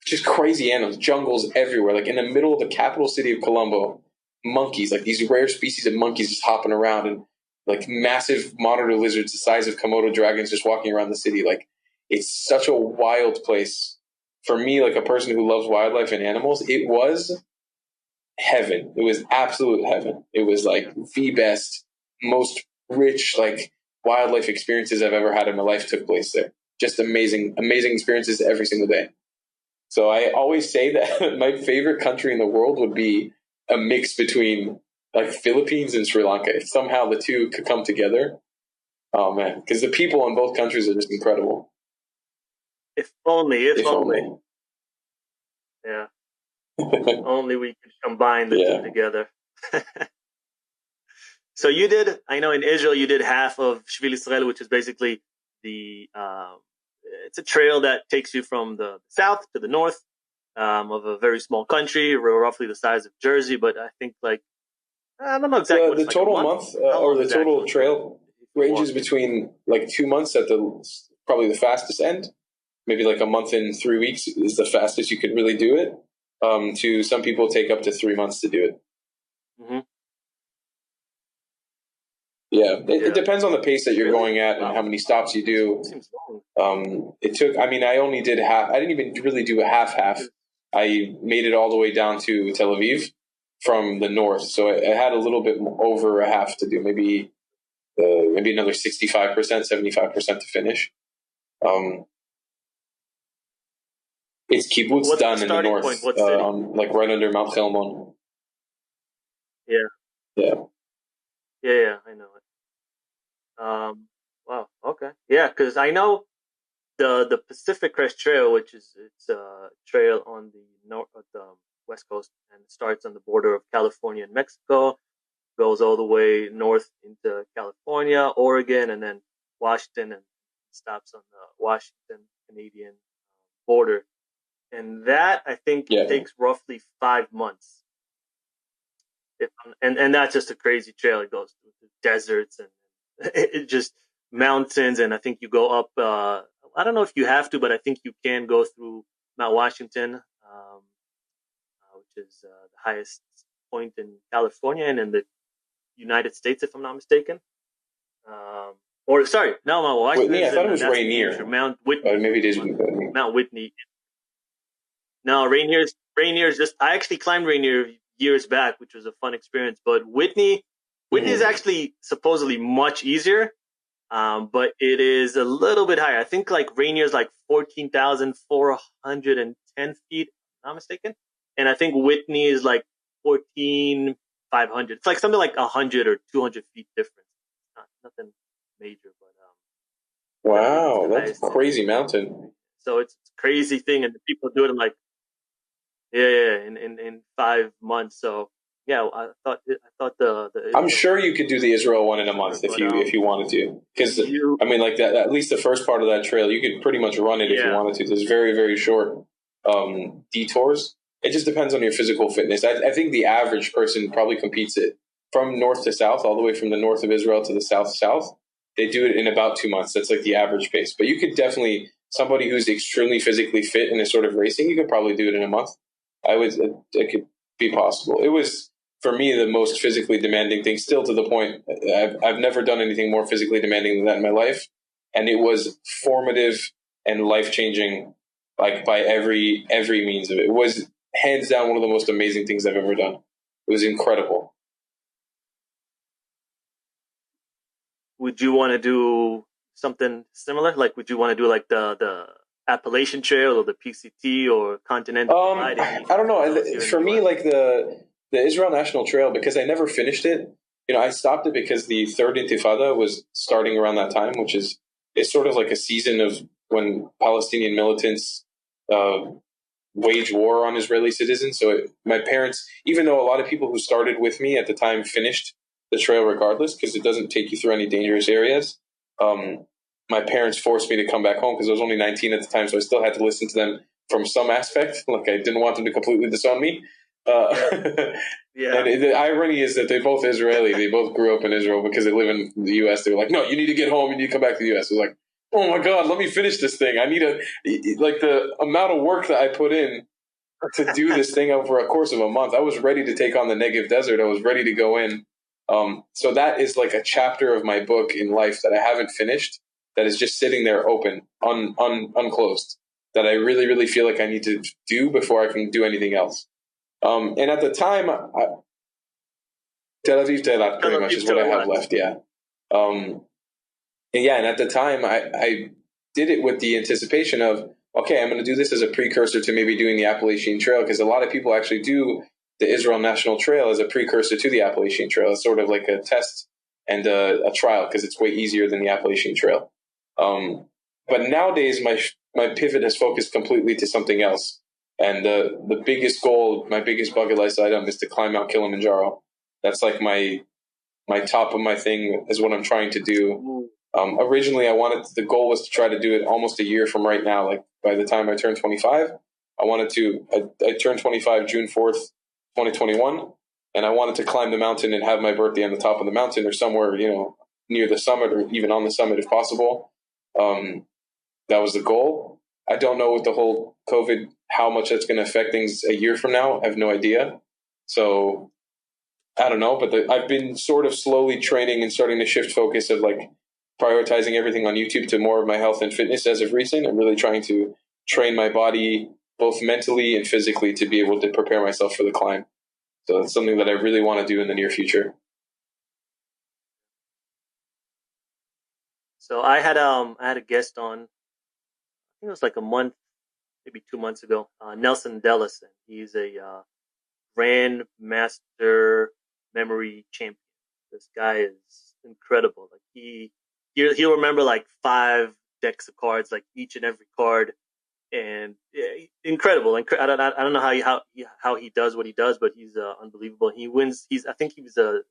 just crazy animals, jungles everywhere. Like in the middle of the capital city of Colombo, monkeys, like these rare species of monkeys just hopping around, and like massive monitor lizards the size of Komodo dragons just walking around the city. Like it's such a wild place. For me, like a person who loves wildlife and animals, it was heaven. It was absolute heaven. It was like the best, most rich, like wildlife experiences I've ever had in my life took place there. Just amazing, amazing experiences every single day. So I always say that my favorite country in the world would be a mix between like Philippines and Sri Lanka. If somehow the two could come together, oh man, because the people in both countries are just incredible. If only. If only. Yeah. Only we could combine the two together. So you did, I know in Israel, you did half of Shvil Israel, which is basically it's a trail that takes you from the south to the north of a very small country, roughly the size of Jersey, but I think like, I don't know exactly. The total month or the total trail ranges between like 2 months at probably the fastest end. Maybe like a month and 3 weeks is the fastest you could really do it. To some people take up to 3 months to do it. Mm-hmm. Yeah, it depends on the pace that you're going at and how many stops you do. Seems long. It took, I mean, I only did half. I didn't even really do a half. I made it all the way down to Tel Aviv from the north. So I had a little bit over a half to do, maybe another 65%, 75% to finish. It's kibbutz What's done the in the north, like right under Mount Helmon. Yeah. Yeah, I know it. Wow. Okay. Yeah, because I know the Pacific Crest Trail, which is it's a trail on the west coast, and it starts on the border of California and Mexico, goes all the way north into California, Oregon, and then Washington, and stops on the Washington Canadian border. And that I think takes roughly 5 months. And that's just a crazy trail. It goes through the deserts and it just mountains, and I think you go up. I don't know if you have to, but I think you can go through Mount Washington, which is the highest point in California and in the United States, if I'm not mistaken. Or sorry, no, Mount Washington. Whitney, I thought it was Rainier. Mount Whitney. Maybe it is Whitney. Mount Whitney. No, Rainier's just. I actually climbed Rainier years back, which was a fun experience. But Whitney is actually supposedly much easier, but it is a little bit higher. I think like Rainier is like 14,410 feet, if I'm not mistaken, and I think Whitney is like 14,500. It's like something like 100 or 200 feet difference. Nothing major, but wow, that's a crazy mountain. So it's a crazy thing, and the people do it in like in 5 months. So yeah, I thought the I'm sure you could do the Israel one in a month if you wanted to, because I mean like that, at least the first part of that trail you could pretty much run it if you wanted to. There's very, very short detours. It just depends on your physical fitness. I think the average person probably competes it from north to south, all the way from the north of Israel to the south. They do it in about 2 months. That's like the average pace. But you could definitely, somebody who's extremely physically fit and is sort of racing, you could probably do it in a month. It could be possible. It was, for me, the most physically demanding thing, still to the point. I've never done anything more physically demanding than that in my life. And it was formative and life-changing, like by every means of it. It was hands down one of the most amazing things I've ever done. It was incredible. Would you want to do something similar? Like, would you want to do like the Appalachian Trail or the PCT or Continental Divide? I don't know. For me, like the Israel National Trail, because I never finished it. You know, I stopped it because the third Intifada was starting around that time, which is it's sort of like a season of when Palestinian militants wage war on Israeli citizens. So my parents, even though a lot of people who started with me at the time finished the trail regardless, because it doesn't take you through any dangerous areas. My parents forced me to come back home because I was only 19 at the time, so I still had to listen to them from some aspect. Like I didn't want them to completely disown me. Yeah. And the irony is that they're both Israeli. They both grew up in Israel because they live in the U.S. They were like, no, you need to get home. You need to come back to the U.S. It was like, oh my God, let me finish this thing. I need like the amount of work that I put in to do this thing over a course of a month. I was ready to take on the Negev Desert. I was ready to go in. So that is like a chapter of my book in life that I haven't finished, that is just sitting there open, unclosed, that I really, really feel like I need to do before I can do anything else. And at the time, Tel Aviv Telat pretty much is what I have left. Yeah. And at the time, I did it with the anticipation of, okay, I'm going to do this as a precursor to maybe doing the Appalachian Trail, because a lot of people actually do the Israel National Trail as a precursor to the Appalachian Trail. It's sort of like a test and a trial, because it's way easier than the Appalachian Trail. But nowadays, my pivot has focused completely to something else. And the biggest goal, my biggest bucket list item is to climb Mount Kilimanjaro. That's like my top of my thing is what I'm trying to do. Originally, the goal was to try to do it almost a year from right now. Like by the time I turned 25, I turned 25 June 4th, 2021. And I wanted to climb the mountain and have my birthday on the top of the mountain, or somewhere, near the summit, or even on the summit if possible. That was the goal. I don't know with the whole COVID, how much that's going to affect things a year from now. I have no idea. So I don't know, but I've been sort of slowly training and starting to shift focus of like prioritizing everything on YouTube to more of my health and fitness as of recent. I'm really trying to train my body both mentally and physically to be able to prepare myself for the climb. So it's something that I really want to do in the near future. So I had a guest on, I think it was like a month, maybe 2 months ago. Nelson Delason. He's a grandmaster memory champion. This guy is incredible. Like he'll remember like 5 decks of cards, like each and every card, and incredible. I don't know how he does what he does, but he's unbelievable. He wins. I think he was a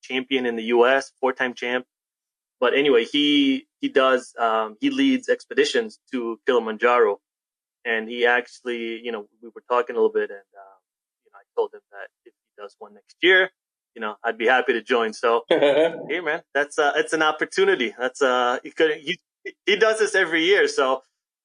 champion in the U.S., 4-time champ. But anyway, he leads expeditions to Kilimanjaro, and he actually, we were talking a little bit, and I told him that if he does one next year, I'd be happy to join. So, hey man, that's it's an opportunity. That's he does this every year, so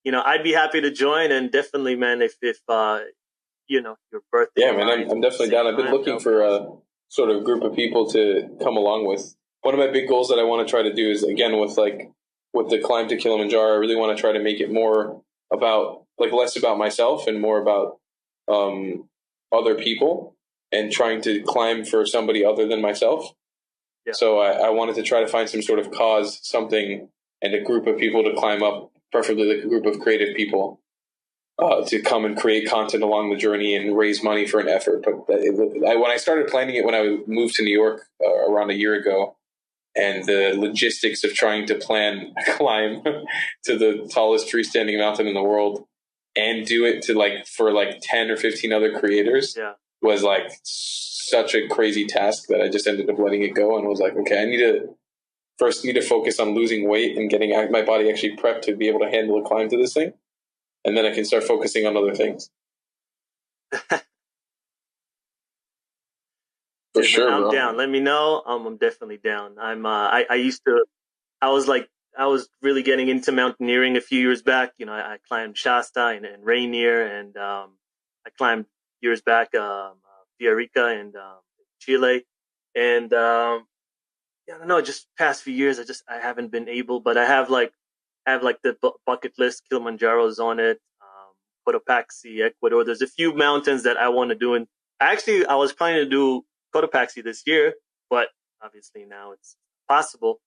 I'd be happy to join, and definitely, man, if your birthday. Yeah, man, I'm definitely down. I've been looking for a sort of group of people to come along with. One of my big goals that I want to try to do is, again, with the climb to Kilimanjaro, I really want to try to make it more about, like, less about myself and more about other people, and trying to climb for somebody other than myself. Yeah. So I wanted to try to find some sort of cause, something, and a group of people to climb up, preferably like a group of creative people, to come and create content along the journey and raise money for an effort. But when I started planning it, when I moved to New York around a year ago, and the logistics of trying to plan a climb to the tallest freestanding mountain in the world and do it for 10 or 15 other creators was like such a crazy task that I just ended up letting it go, and was like, okay, I need to focus on losing weight and getting my body actually prepped to be able to handle a climb to this thing. And then I can start focusing on other things. For sure, I'm bro. down. Let me know. I'm definitely down. I was really getting into mountaineering a few years back. I climbed Shasta and Rainier, and I climbed years back Villarrica and Chile. And I don't know, just past few years, I haven't been able, but I have the bucket list. Kilimanjaro's on it. Cotopaxi, Ecuador. There's a few mountains that I want to do, and I was planning to do Cotopaxi this year, but obviously now it's possible.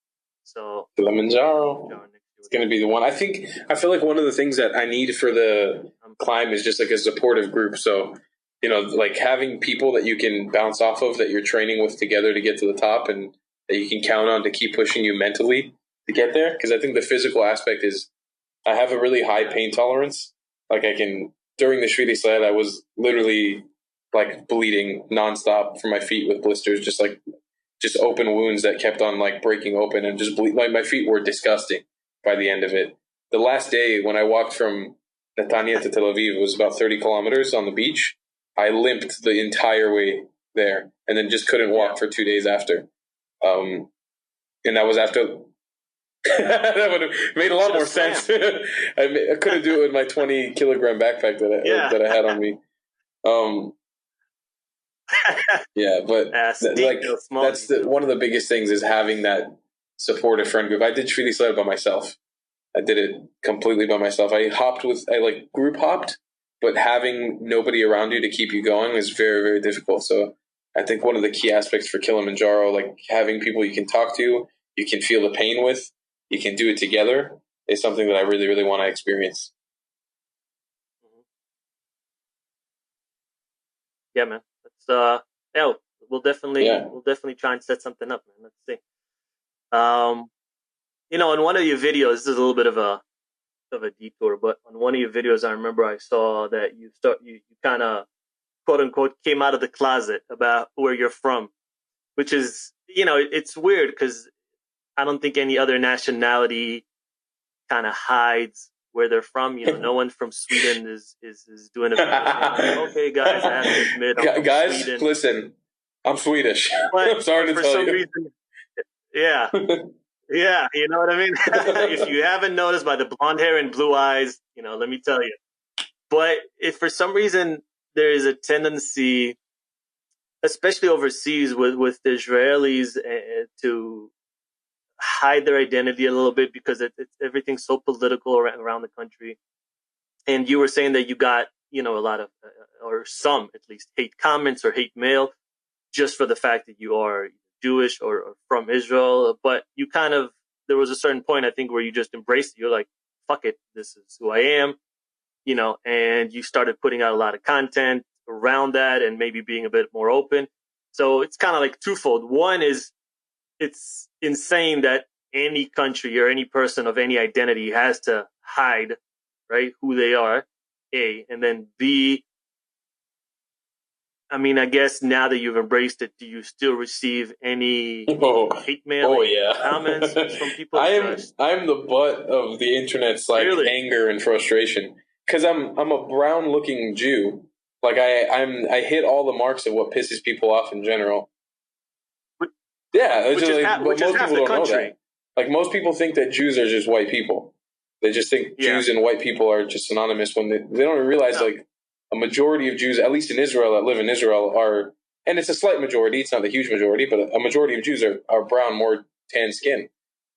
So Kilimanjaro, it's going to be the one. I feel like one of the things that I need for the climb is just like a supportive group. So, like having people that you can bounce off of, that you're training with together to get to the top, and that you can count on to keep pushing you mentally to get there. Because I think the physical aspect is, I have a really high pain tolerance. Like during the Shvili sled, I was literally like bleeding nonstop from my feet with blisters, just open wounds that kept on like breaking open and just bleed. Like my feet were disgusting by the end of it. The last day when I walked from Netanya to Tel Aviv, it was about 30 kilometers on the beach. I limped the entire way there, and then just couldn't walk for 2 days after. And that was after. That would have made a lot more sense. I couldn't do it with my 20-kilogram backpack that I had on me. Yeah, but that's one of the biggest things is having that supportive friend group. I did Treaty Sled by myself. I did it completely by myself. I group hopped, but having nobody around you to keep you going is very, very difficult. So I think one of the key aspects for Kilimanjaro, like having people you can talk to, you can feel the pain with, you can do it together, is something that I really, really want to experience. Yeah, man. We'll definitely try and set something up, man. Let's see. In one of your videos, this is a little bit of a detour, but on one of your videos, I remember I saw that you kind of quote unquote came out of the closet about where you're from, which is, it's weird because I don't think any other nationality kind of hides where they're from. No one from Sweden is doing it. Okay, guys, I have to admit, guys, listen, I'm Swedish. But I'm sorry to for tell some you. reason, yeah. Yeah, you know what I mean? If you haven't noticed by the blonde hair and blue eyes, let me tell you. But if for some reason there is a tendency, especially overseas with the Israelis, to hide their identity a little bit because everything's so political around the country. And you were saying that you got, a lot of, or some at least, hate comments or hate mail just for the fact that you are Jewish or from Israel, but you there was a certain point, I think, where you just embraced it. You're like, fuck it, this is who I am, and you started putting out a lot of content around that and maybe being a bit more open. So it's kind of like twofold. One is it's insane that any country or any person of any identity has to hide, right, who they are, A, and then B, I mean, I guess now that you've embraced it, do you still receive any hate mail, comments from people? I'm the butt of the internet's anger and frustration because I'm a brown looking Jew. Like I hit all the marks of what pisses people off in general. Most people don't know that. Like most people think that Jews are just white people. They just think Jews and white people are just synonymous when they don't even realize a majority of Jews, at least in Israel, that live in Israel are, and it's a slight majority, it's not a huge majority, but a majority of Jews are brown, more tan skin.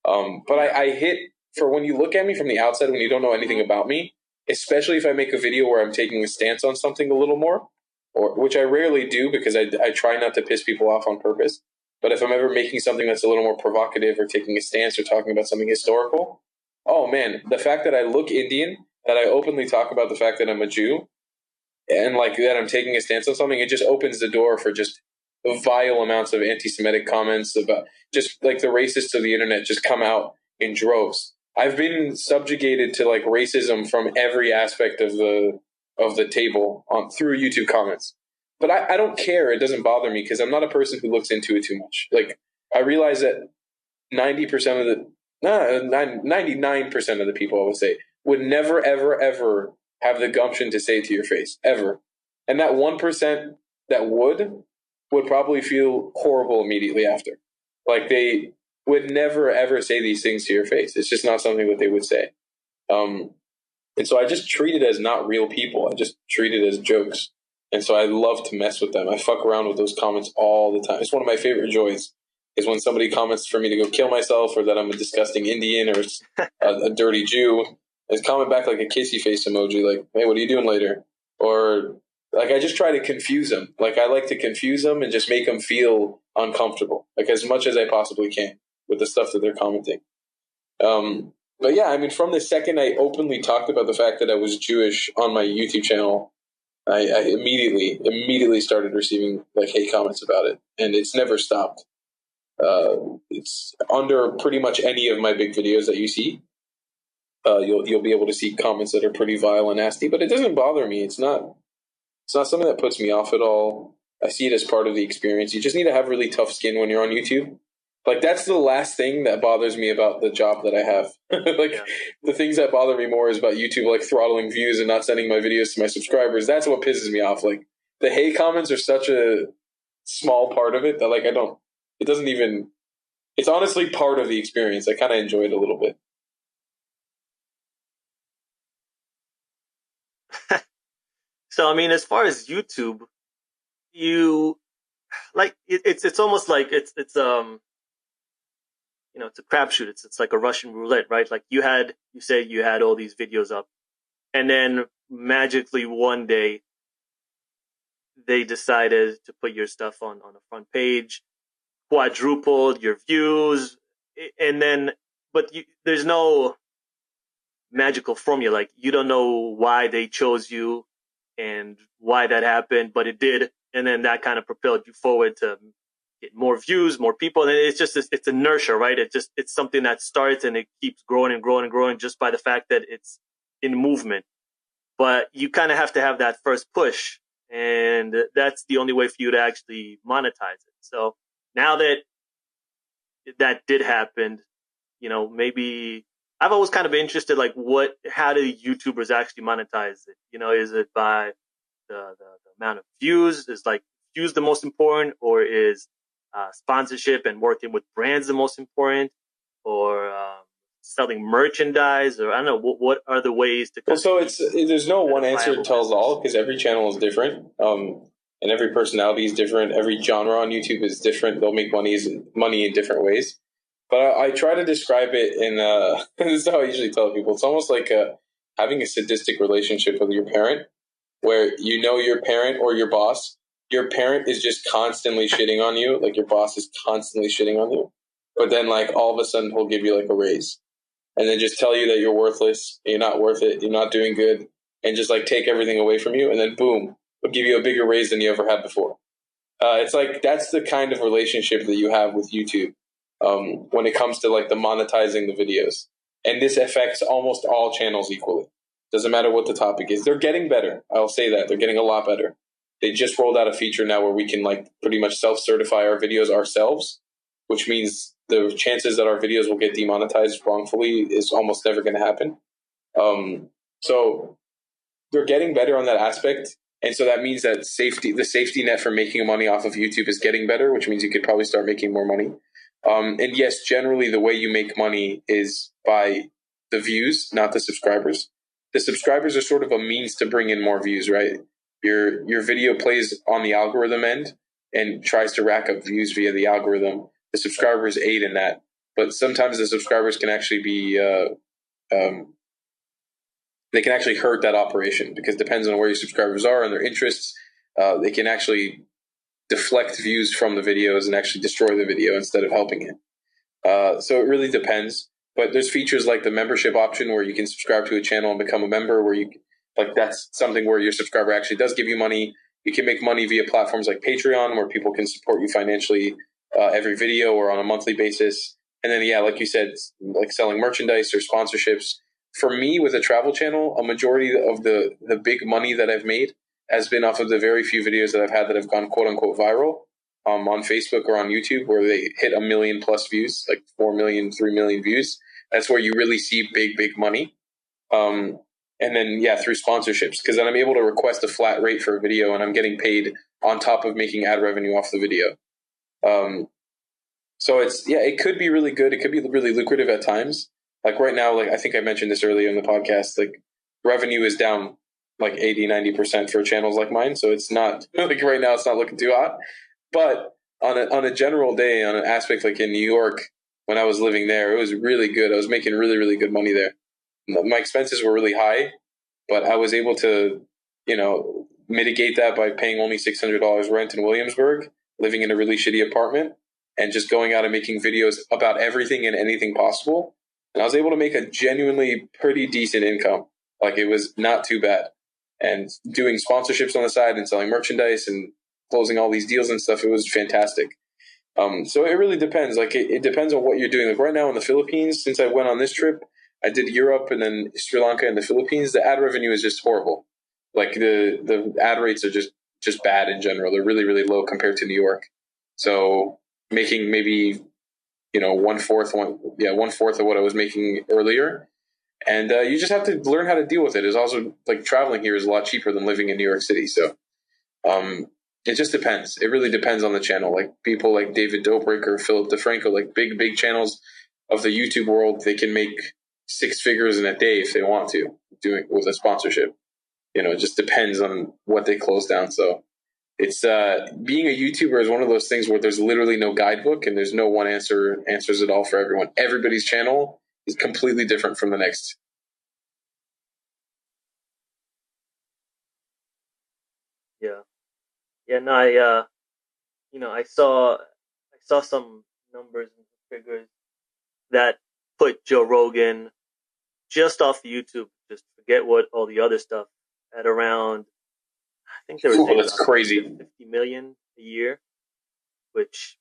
But I hit, for when you look at me from the outside, when you don't know anything about me, especially if I make a video where I'm taking a stance on something a little more, which I rarely do because I try not to piss people off on purpose. But if I'm ever making something that's a little more provocative or taking a stance or talking about something historical, oh man, the fact that I look Indian, that I openly talk about the fact that I'm a Jew, and that I'm taking a stance on something, it just opens the door for just vile amounts of anti-Semitic comments about just the racists of the internet just come out in droves. I've been subjugated to racism from every aspect of the table through YouTube comments. But I don't care. It doesn't bother me because I'm not a person who looks into it too much. I realize that 99% of the people, I would say, would never, ever, ever have the gumption to say it to your face, ever. And that 1% that would probably feel horrible immediately after. They would never, ever say these things to your face. It's just not something that they would say. And so I just treat it as not real people. I just treat it as jokes. And so I love to mess with them. I fuck around with those comments all the time. It's one of my favorite joys is when somebody comments for me to go kill myself or that I'm a disgusting Indian or a dirty Jew. I comment back a kissy face emoji, hey, what are you doing later? Or I just try to confuse them. I like to confuse them and just make them feel uncomfortable, as much as I possibly can with the stuff that they're commenting. But yeah, I mean, from the second I openly talked about the fact that I was Jewish on my YouTube channel, I immediately started receiving hate comments about it, and it's never stopped. It's under pretty much any of my big videos that you see. You'll be able to see comments that are pretty vile and nasty, but it doesn't bother me. It's not something that puts me off at all. I see it as part of the experience. You just need to have really tough skin when you're on YouTube. That's the last thing that bothers me about the job that I have. The things that bother me more is about YouTube, throttling views and not sending my videos to my subscribers. That's what pisses me off. the hate comments are such a small part of it that like it doesn't even, it's honestly part of the experience. I kind of enjoy it a little bit. So I mean, as far as YouTube, you like it's almost like it's it's a crapshoot. It's like a Russian roulette, right? Like you said you had all these videos up, and then magically one day they decided to put your stuff on the front page, quadrupled your views, and then there's no magical formula. Like you don't know why they chose you and why that happened, but it did, and then that kind of propelled you forward to get more views, more people, and it's just it's inertia, right? It's something that starts and it keeps growing and growing and growing just by the fact that it's in movement. But you kind of have to have that first push, and that's the only way for you to actually monetize it. So now that that did happen, maybe I've always kind of been interested, like how do YouTubers actually monetize it? Is it by the amount of views? Is like views the most important, or is sponsorship and working with brands the most important, or selling merchandise, or I don't know, what are the ways to? Well, so there's no one answer that tells all because every channel is different, and every personality is different. Every genre on YouTube is different. They'll make money in different ways. But I try to describe it in this is how I usually tell people. It's almost like having a sadistic relationship with your parent, where your parent or your boss. Your parent is just constantly shitting on you, like your boss is constantly shitting on you. But then, like all of a sudden, he'll give you like a raise, and then just tell you that you're worthless, you're not worth it, you're not doing good, and just like take everything away from you, and then boom, he'll give you a bigger raise than you ever had before. It's like that's the kind of relationship that you have with YouTube when it comes to like the monetizing the videos, and this affects almost all channels equally. Doesn't matter what the topic is. They're getting better. I'll say that they're getting a lot better. They just rolled out a feature now where we can like pretty much self-certify our videos ourselves, which means the chances that our videos will get demonetized wrongfully is almost never going to happen. So they're getting better on that aspect. And so that means that the safety net for making money off of YouTube is getting better, which means you could probably start making more money. And yes, generally the way you make money is by the views, not the subscribers. The subscribers are sort of a means to bring in more views, right? Your video plays on the algorithm end and tries to rack up views via the algorithm. The subscribers aid in that, but sometimes the subscribers can actually be they can actually hurt that operation because it depends on where your subscribers are and their interests. They can actually deflect views from the videos and actually destroy the video instead of helping it. So it really depends. But there's features like the membership option where you can subscribe to a channel and become a member, where that's something where your subscriber actually does give you money. You can make money via platforms like Patreon, where people can support you financially every video or on a monthly basis. And then, yeah, like you said, like selling merchandise or sponsorships. For me, with a travel channel, a majority of the big money that I've made has been off of the very few videos that I've had that have gone quote unquote viral on Facebook or on YouTube, where they hit 1 million plus views, like 4 million, 3 million views. That's where you really see big money. And then, yeah, through sponsorships, because then I'm able to request a flat rate for a video and I'm getting paid on top of making ad revenue off the video. So it could be really good. It could be really lucrative at times. Like right now, like I think I mentioned this earlier in the podcast, like revenue is down like 80-90% for channels like mine. So it's not like right now it's not looking too hot. But on a general day, on an aspect like in New York, when I was living there, it was really good. I was making really good money there. My expenses were really high, but I was able to, mitigate that by paying only $600 rent in Williamsburg, living in a really shitty apartment, and just going out and making videos about everything and anything possible. And I was able to make a genuinely pretty decent income. Like it was not too bad. And doing sponsorships on the side and selling merchandise and closing all these deals and stuff, it was fantastic. So it really depends. Like it depends on what you're doing. Like right now in the Philippines, since I went on this trip, I did Europe and then Sri Lanka and the Philippines. The ad revenue is just horrible. Like the ad rates are just bad in general. They're really low compared to New York. So making maybe one fourth of what I was making earlier, and you just have to learn how to deal with it. It's also like traveling here is a lot cheaper than living in New York City. So It just depends. It really depends on the channel. Like people like David Dobrik or Philip DeFranco, like big channels of the YouTube world, they can make six figures in a day if they want to, doing with a sponsorship. It just depends on what they close down. So it's being a YouTuber is one of those things where there's literally no guidebook and there's no one answers it all for everyone. Everybody's channel is completely different from the next. Yeah. Yeah, no, I saw some numbers and figures that put Joe Rogan just off YouTube, just forget what all the other stuff, at around, I think they were saying That's about crazy. 50 million a year, which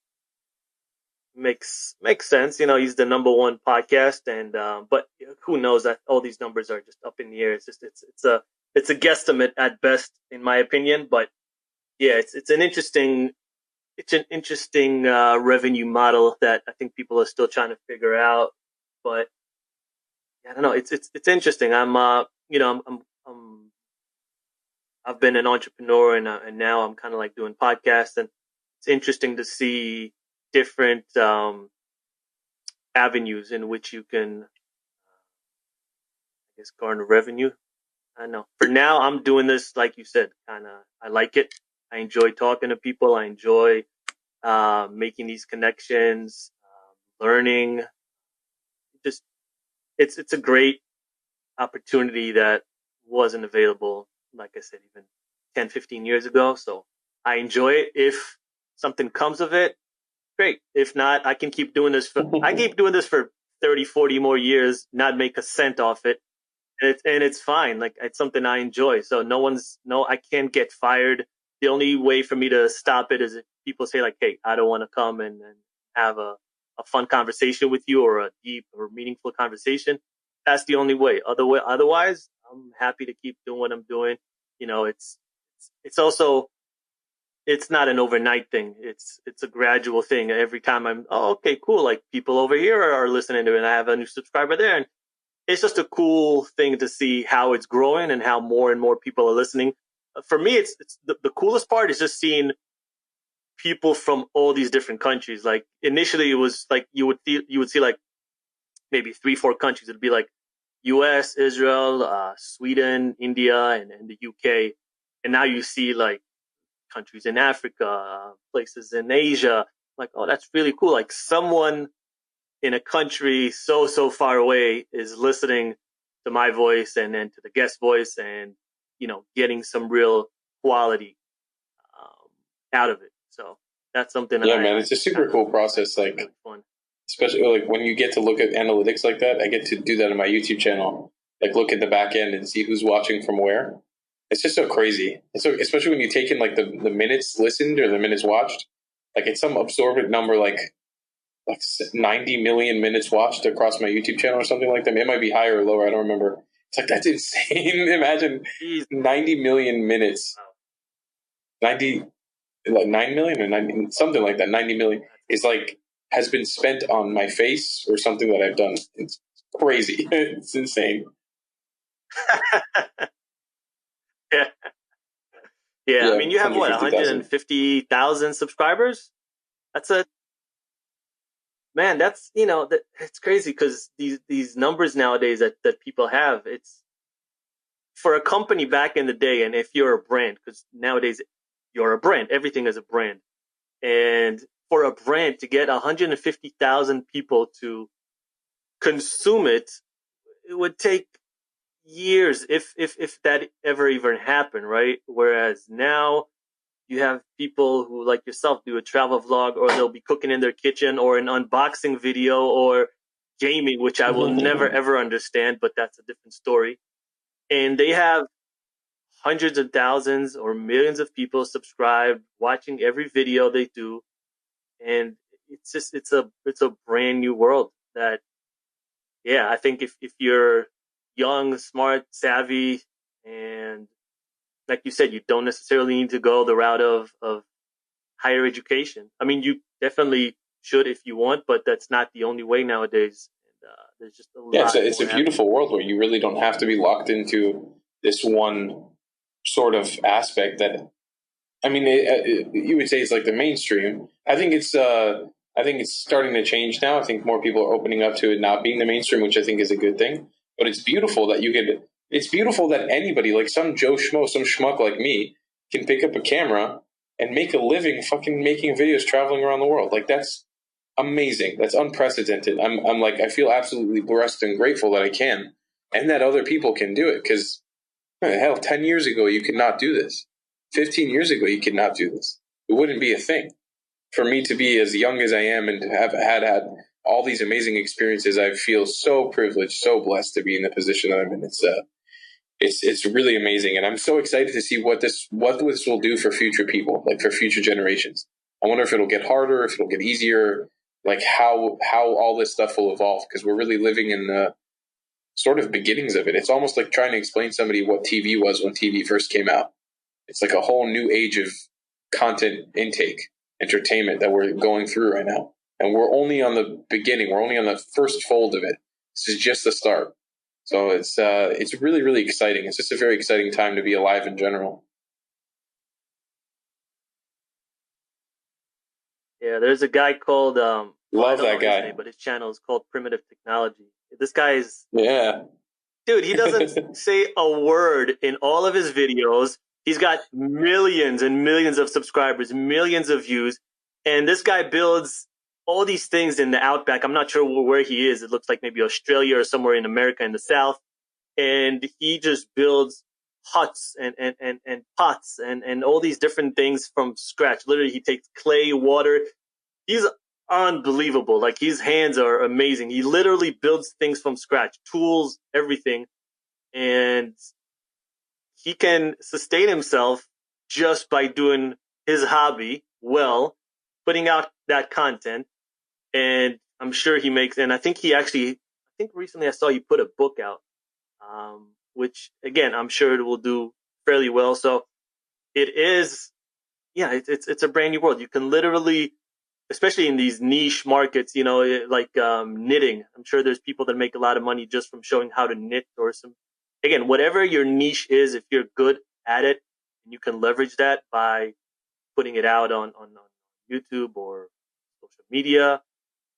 makes sense. He's the number one podcast, and but who knows? That all these numbers are just up in the air. It's a guesstimate at best, in my opinion. But yeah, it's an interesting revenue model that I think people are still trying to figure out. But I don't know. It's interesting. I've been an entrepreneur, and now I'm kind of like doing podcasts, and it's interesting to see different avenues in which you can, I guess, garner revenue. I don't know. For now, I'm doing this, like you said, kind of. I like it. I enjoy talking to people. I enjoy making these connections, learning. Just it's a great opportunity that wasn't available, like I said, even 10, 15 years ago. So I enjoy it. If something comes of it, great. If not, I can keep doing this for 30, 40 more years, not make a cent off it. And it's fine. Like, it's something I enjoy. So I can't get fired. The only way for me to stop it is if people say like, "Hey, I don't want to come and have a fun conversation with you, or a deep or meaningful conversation." That's the only way. Otherwise, I'm happy to keep doing what I'm doing. It's also, it's not an overnight thing. It's a gradual thing. Every time okay, cool. Like, people over here are listening to it, and I have a new subscriber there, and it's just a cool thing to see how it's growing and how more and more people are listening. For me, it's the coolest part is just seeing people from all these different countries. Like, initially, it was like you would see like maybe 3, 4 countries. It'd be like U.S., Israel, Sweden, India, and the UK. And now you see like countries in Africa, places in Asia. Like, oh, that's really cool. Like, someone in a country so far away is listening to my voice and then to the guest voice, and getting some real quality out of it. So that's something Yeah, I man, it's a super cool process. Like, really fun. especially like when you get to look at analytics like that. I get to do that on my YouTube channel. Like, look at the back end and see who's watching from where. It's just so crazy. It's so, especially when you take in like the minutes listened or the minutes watched. Like, it's some absorbent number, like 90 million minutes watched across my YouTube channel or something like that. It might be higher or lower. I don't remember. It's like, that's insane. Imagine Jeez. 90 million minutes. 90, like 9 million or 90, something like that. 90 million is like, has been spent on my face or something that I've done. It's crazy. It's insane. Yeah. Yeah, I mean, you have what, 150,000. 150,000 subscribers? That's a Man, it's crazy because these numbers nowadays that people have, it's for a company back in the day, and if you're a brand, because nowadays you're a brand, everything is a brand, and for a brand to get 150,000 people to consume it, it would take years, if that ever even happened, right? Whereas now you have people who, like yourself, do a travel vlog, or they'll be cooking in their kitchen, or an unboxing video, or gaming, which I will never ever understand, but that's a different story. And they have hundreds of thousands or millions of people subscribed, watching every video they do, and it's a brand new world that, yeah, I think if you're young, smart, savvy, and like you said, you don't necessarily need to go the route of higher education. I mean, you definitely should if you want, but that's not the only way nowadays. And there's just a Yeah, lot it's a more beautiful world where you really don't have to be locked into this one sort of aspect that I mean, you would say it's like the mainstream. I think it's starting to change now. I think more people are opening up to it not being the mainstream, which I think is a good thing. But it's beautiful that you could. It's beautiful that anybody, like some Joe Schmo, some schmuck like me, can pick up a camera and make a living fucking making videos traveling around the world. Like that's amazing. That's unprecedented. I'm like I feel absolutely blessed and grateful that I can, and that other people can do it. Because hell, 10 years ago you could not do this. 15 years ago you could not do this. It wouldn't be a thing. For me to be as young as I am and to have had all these amazing experiences, I feel so privileged, so blessed to be in the position that I'm in. It's really amazing, and I'm so excited to see what this will do for future people, like for future generations. I wonder if it'll get harder, if it'll get easier, like how all this stuff will evolve, because we're really living in the sort of beginnings of it. It's almost like trying to explain to somebody what TV was when TV first came out. It's like a whole new age of content intake, entertainment that we're going through right now. And we're only on the beginning. We're only on the first fold of it. This is just the start. So it's really, really exciting. It's just a very exciting time to be alive in general. Yeah, there's a guy called Love that guy. Name, but his channel is called Primitive Technology. This guy is yeah, dude. He doesn't say a word in all of his videos. He's got millions and millions of subscribers, millions of views, and this guy builds all these things in the outback. I'm not sure where he is. It looks like maybe Australia or somewhere in America in the South. And he just builds huts and pots and all these different things from scratch. Literally, he takes clay, water. He's unbelievable. Like his hands are amazing. He literally builds things from scratch, tools, everything. And he can sustain himself just by doing his hobby well, putting out that content. And I'm sure he makes, and I think recently I saw he put a book out, which again, I'm sure it will do fairly well. So it is, yeah, it's a brand new world. You can literally, especially in these niche markets, like knitting. I'm sure there's people that make a lot of money just from showing how to knit or again, whatever your niche is, if you're good at it, you can leverage that by putting it out on YouTube or social media,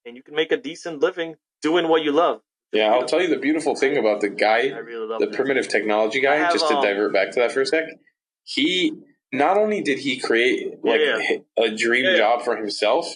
and you can make a decent living doing what you love. Yeah, I'll tell you the beautiful thing about the guy, the Primitive Technology guy, just to divert back to that for a sec. He, not only did he create a dream job for himself,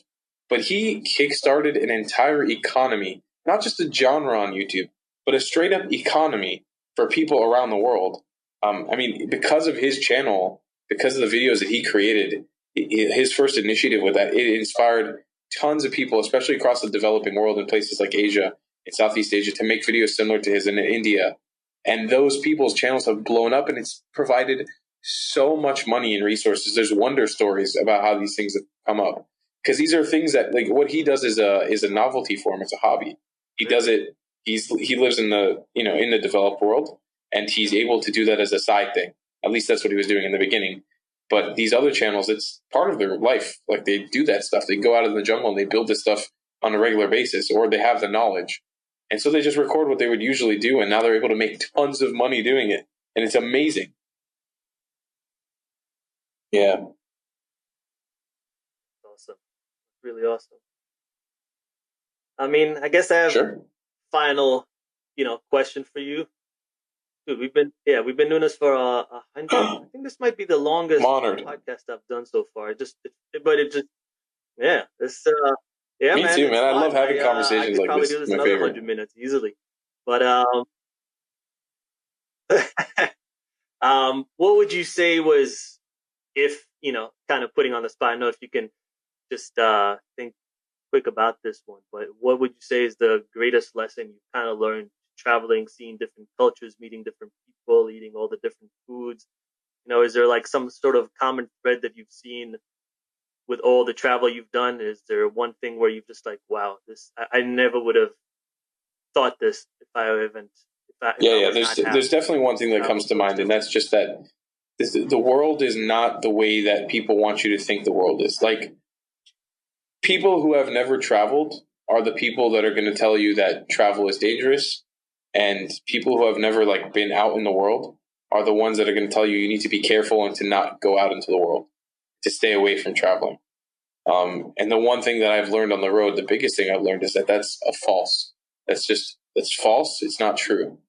but he kickstarted an entire economy, not just a genre on YouTube, but a straight up economy for people around the world. I mean, because of his channel, because of the videos that he created, his first initiative with that, it inspired tons of people, especially across the developing world in places like Asia and Southeast Asia, to make videos similar to his in India. And those people's channels have blown up, and it's provided so much money and resources. There's wonder stories about how these things have come up, because these are things that, like, what he does is a novelty for him. It's a hobby. He does it. He lives in the in the developed world, and he's able to do that as a side thing. At least that's what he was doing in the beginning. But these other channels, it's part of their life. Like, they do that stuff. They go out in the jungle and they build this stuff on a regular basis, or they have the knowledge. And so they just record what they would usually do, and now they're able to make tons of money doing it. And it's amazing. Yeah. Awesome. Really awesome. I mean, I guess I have final, question for you. Dude, we've been doing this for 100. I think this might be the longest podcast I've done so far. It's yeah. Me too, man. I love having conversations like this. Do this my another favorite. 100 minutes easily. But what would you say was, if kind of putting on the spot? I don't know if you can just think quick about this one, but what would you say is the greatest lesson you kind of learned traveling, seeing different cultures, meeting different people, eating all the different foods? Is there like some sort of common thread that you've seen with all the travel you've done? Is there one thing where you've just like, wow, this I never would have thought this if I haven't. There's definitely one thing that comes to mind, and that's just that the world is not the way that people want you to think the world is. Like, people who have never traveled are the people that are going to tell you that travel is dangerous, and people who have never been out in the world are the ones that are going to tell you need to be careful and to not go out into the world. to stay away from traveling. And the one thing that I've learned on the road, the biggest thing I've learned is that that's a false. That's false. It's not true.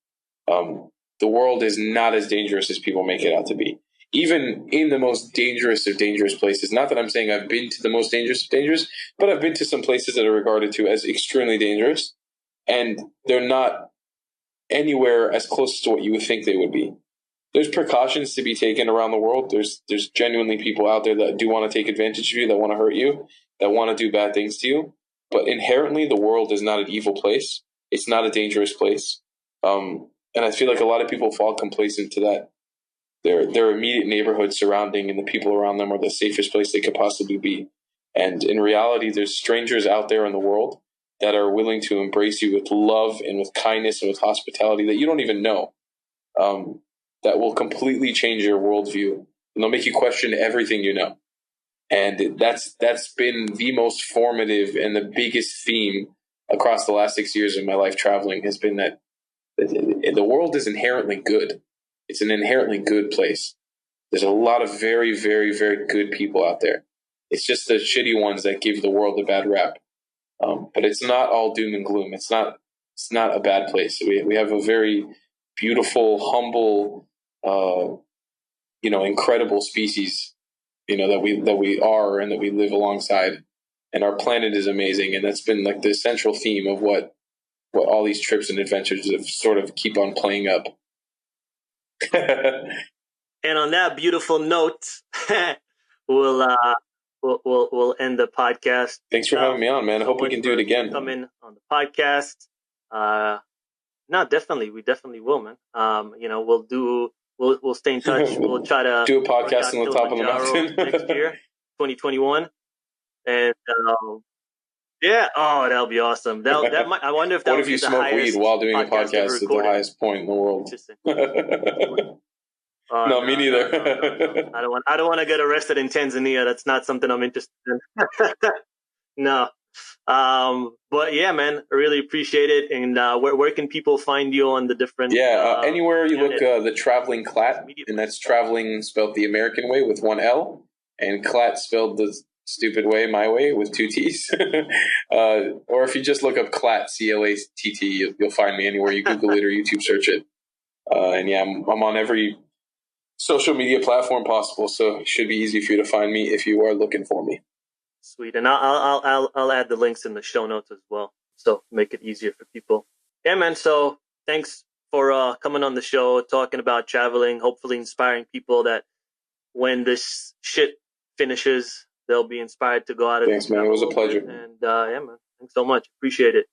The world is not as dangerous as people make it out to be. Even in the most dangerous of dangerous places. Not that I'm saying I've been to the most dangerous of dangerous, but I've been to some places that are regarded to as extremely dangerous, and they're not anywhere as close to what you would think they would be. There's precautions to be taken around the world. There's genuinely people out there that do want to take advantage of you, that want to hurt you, that want to do bad things to you. But inherently, the world is not an evil place. It's not a dangerous place. And I feel like a lot of people fall complacent to that. Their immediate neighborhood surrounding and the people around them are the safest place they could possibly be. And in reality, there's strangers out there in the world that are willing to embrace you with love and with kindness and with hospitality that you don't even know. That will completely change your worldview. And they'll make you question everything you know. And that's been the most formative and the biggest theme across the last 6 years of my life traveling, has been that the world is inherently good. It's an inherently good place. There's a lot of very, very, very good people out there. It's just the shitty ones that give the world a bad rap. But it's not all doom and gloom. It's not a bad place. We have a very beautiful, humble, incredible species, that we are and that we live alongside. And our planet is amazing. And that's been like the central theme of what all these trips and adventures have sort of keep on playing up. And on that beautiful note, we'll end the podcast. Thanks for having me on, man. I hope we can do it again. Come in on the podcast. No, definitely, we definitely will, man. We'll stay in touch. We'll try to do a podcast on the top of the mountain next year, 2021, and yeah, that'll be awesome. That might. I wonder if that. What if you smoke weed while doing a podcast at the highest point in the world? No, me neither. No. I don't want to get arrested in Tanzania. That's not something I'm interested in. No. But yeah, man, I really appreciate it. And where can people find you on the different? Anywhere you look, the Traveling Clatt, and that's traveling spelled the American way with one L, and Clatt spelled the stupid way, my way, with two T's. Or if you just look up Clatt, CLATT, you'll find me anywhere you Google it or YouTube search it. And yeah, I'm on every social media platform possible, so it should be easy for you to find me if you are looking for me. Sweet, and I'll add the links in the show notes as well, so make it easier for people. Yeah, man. So thanks for coming on the show, talking about traveling. Hopefully, inspiring people that when this shit finishes, they'll be inspired to go out. Thanks, man. It was a pleasure. And yeah, man. Thanks so much. Appreciate it.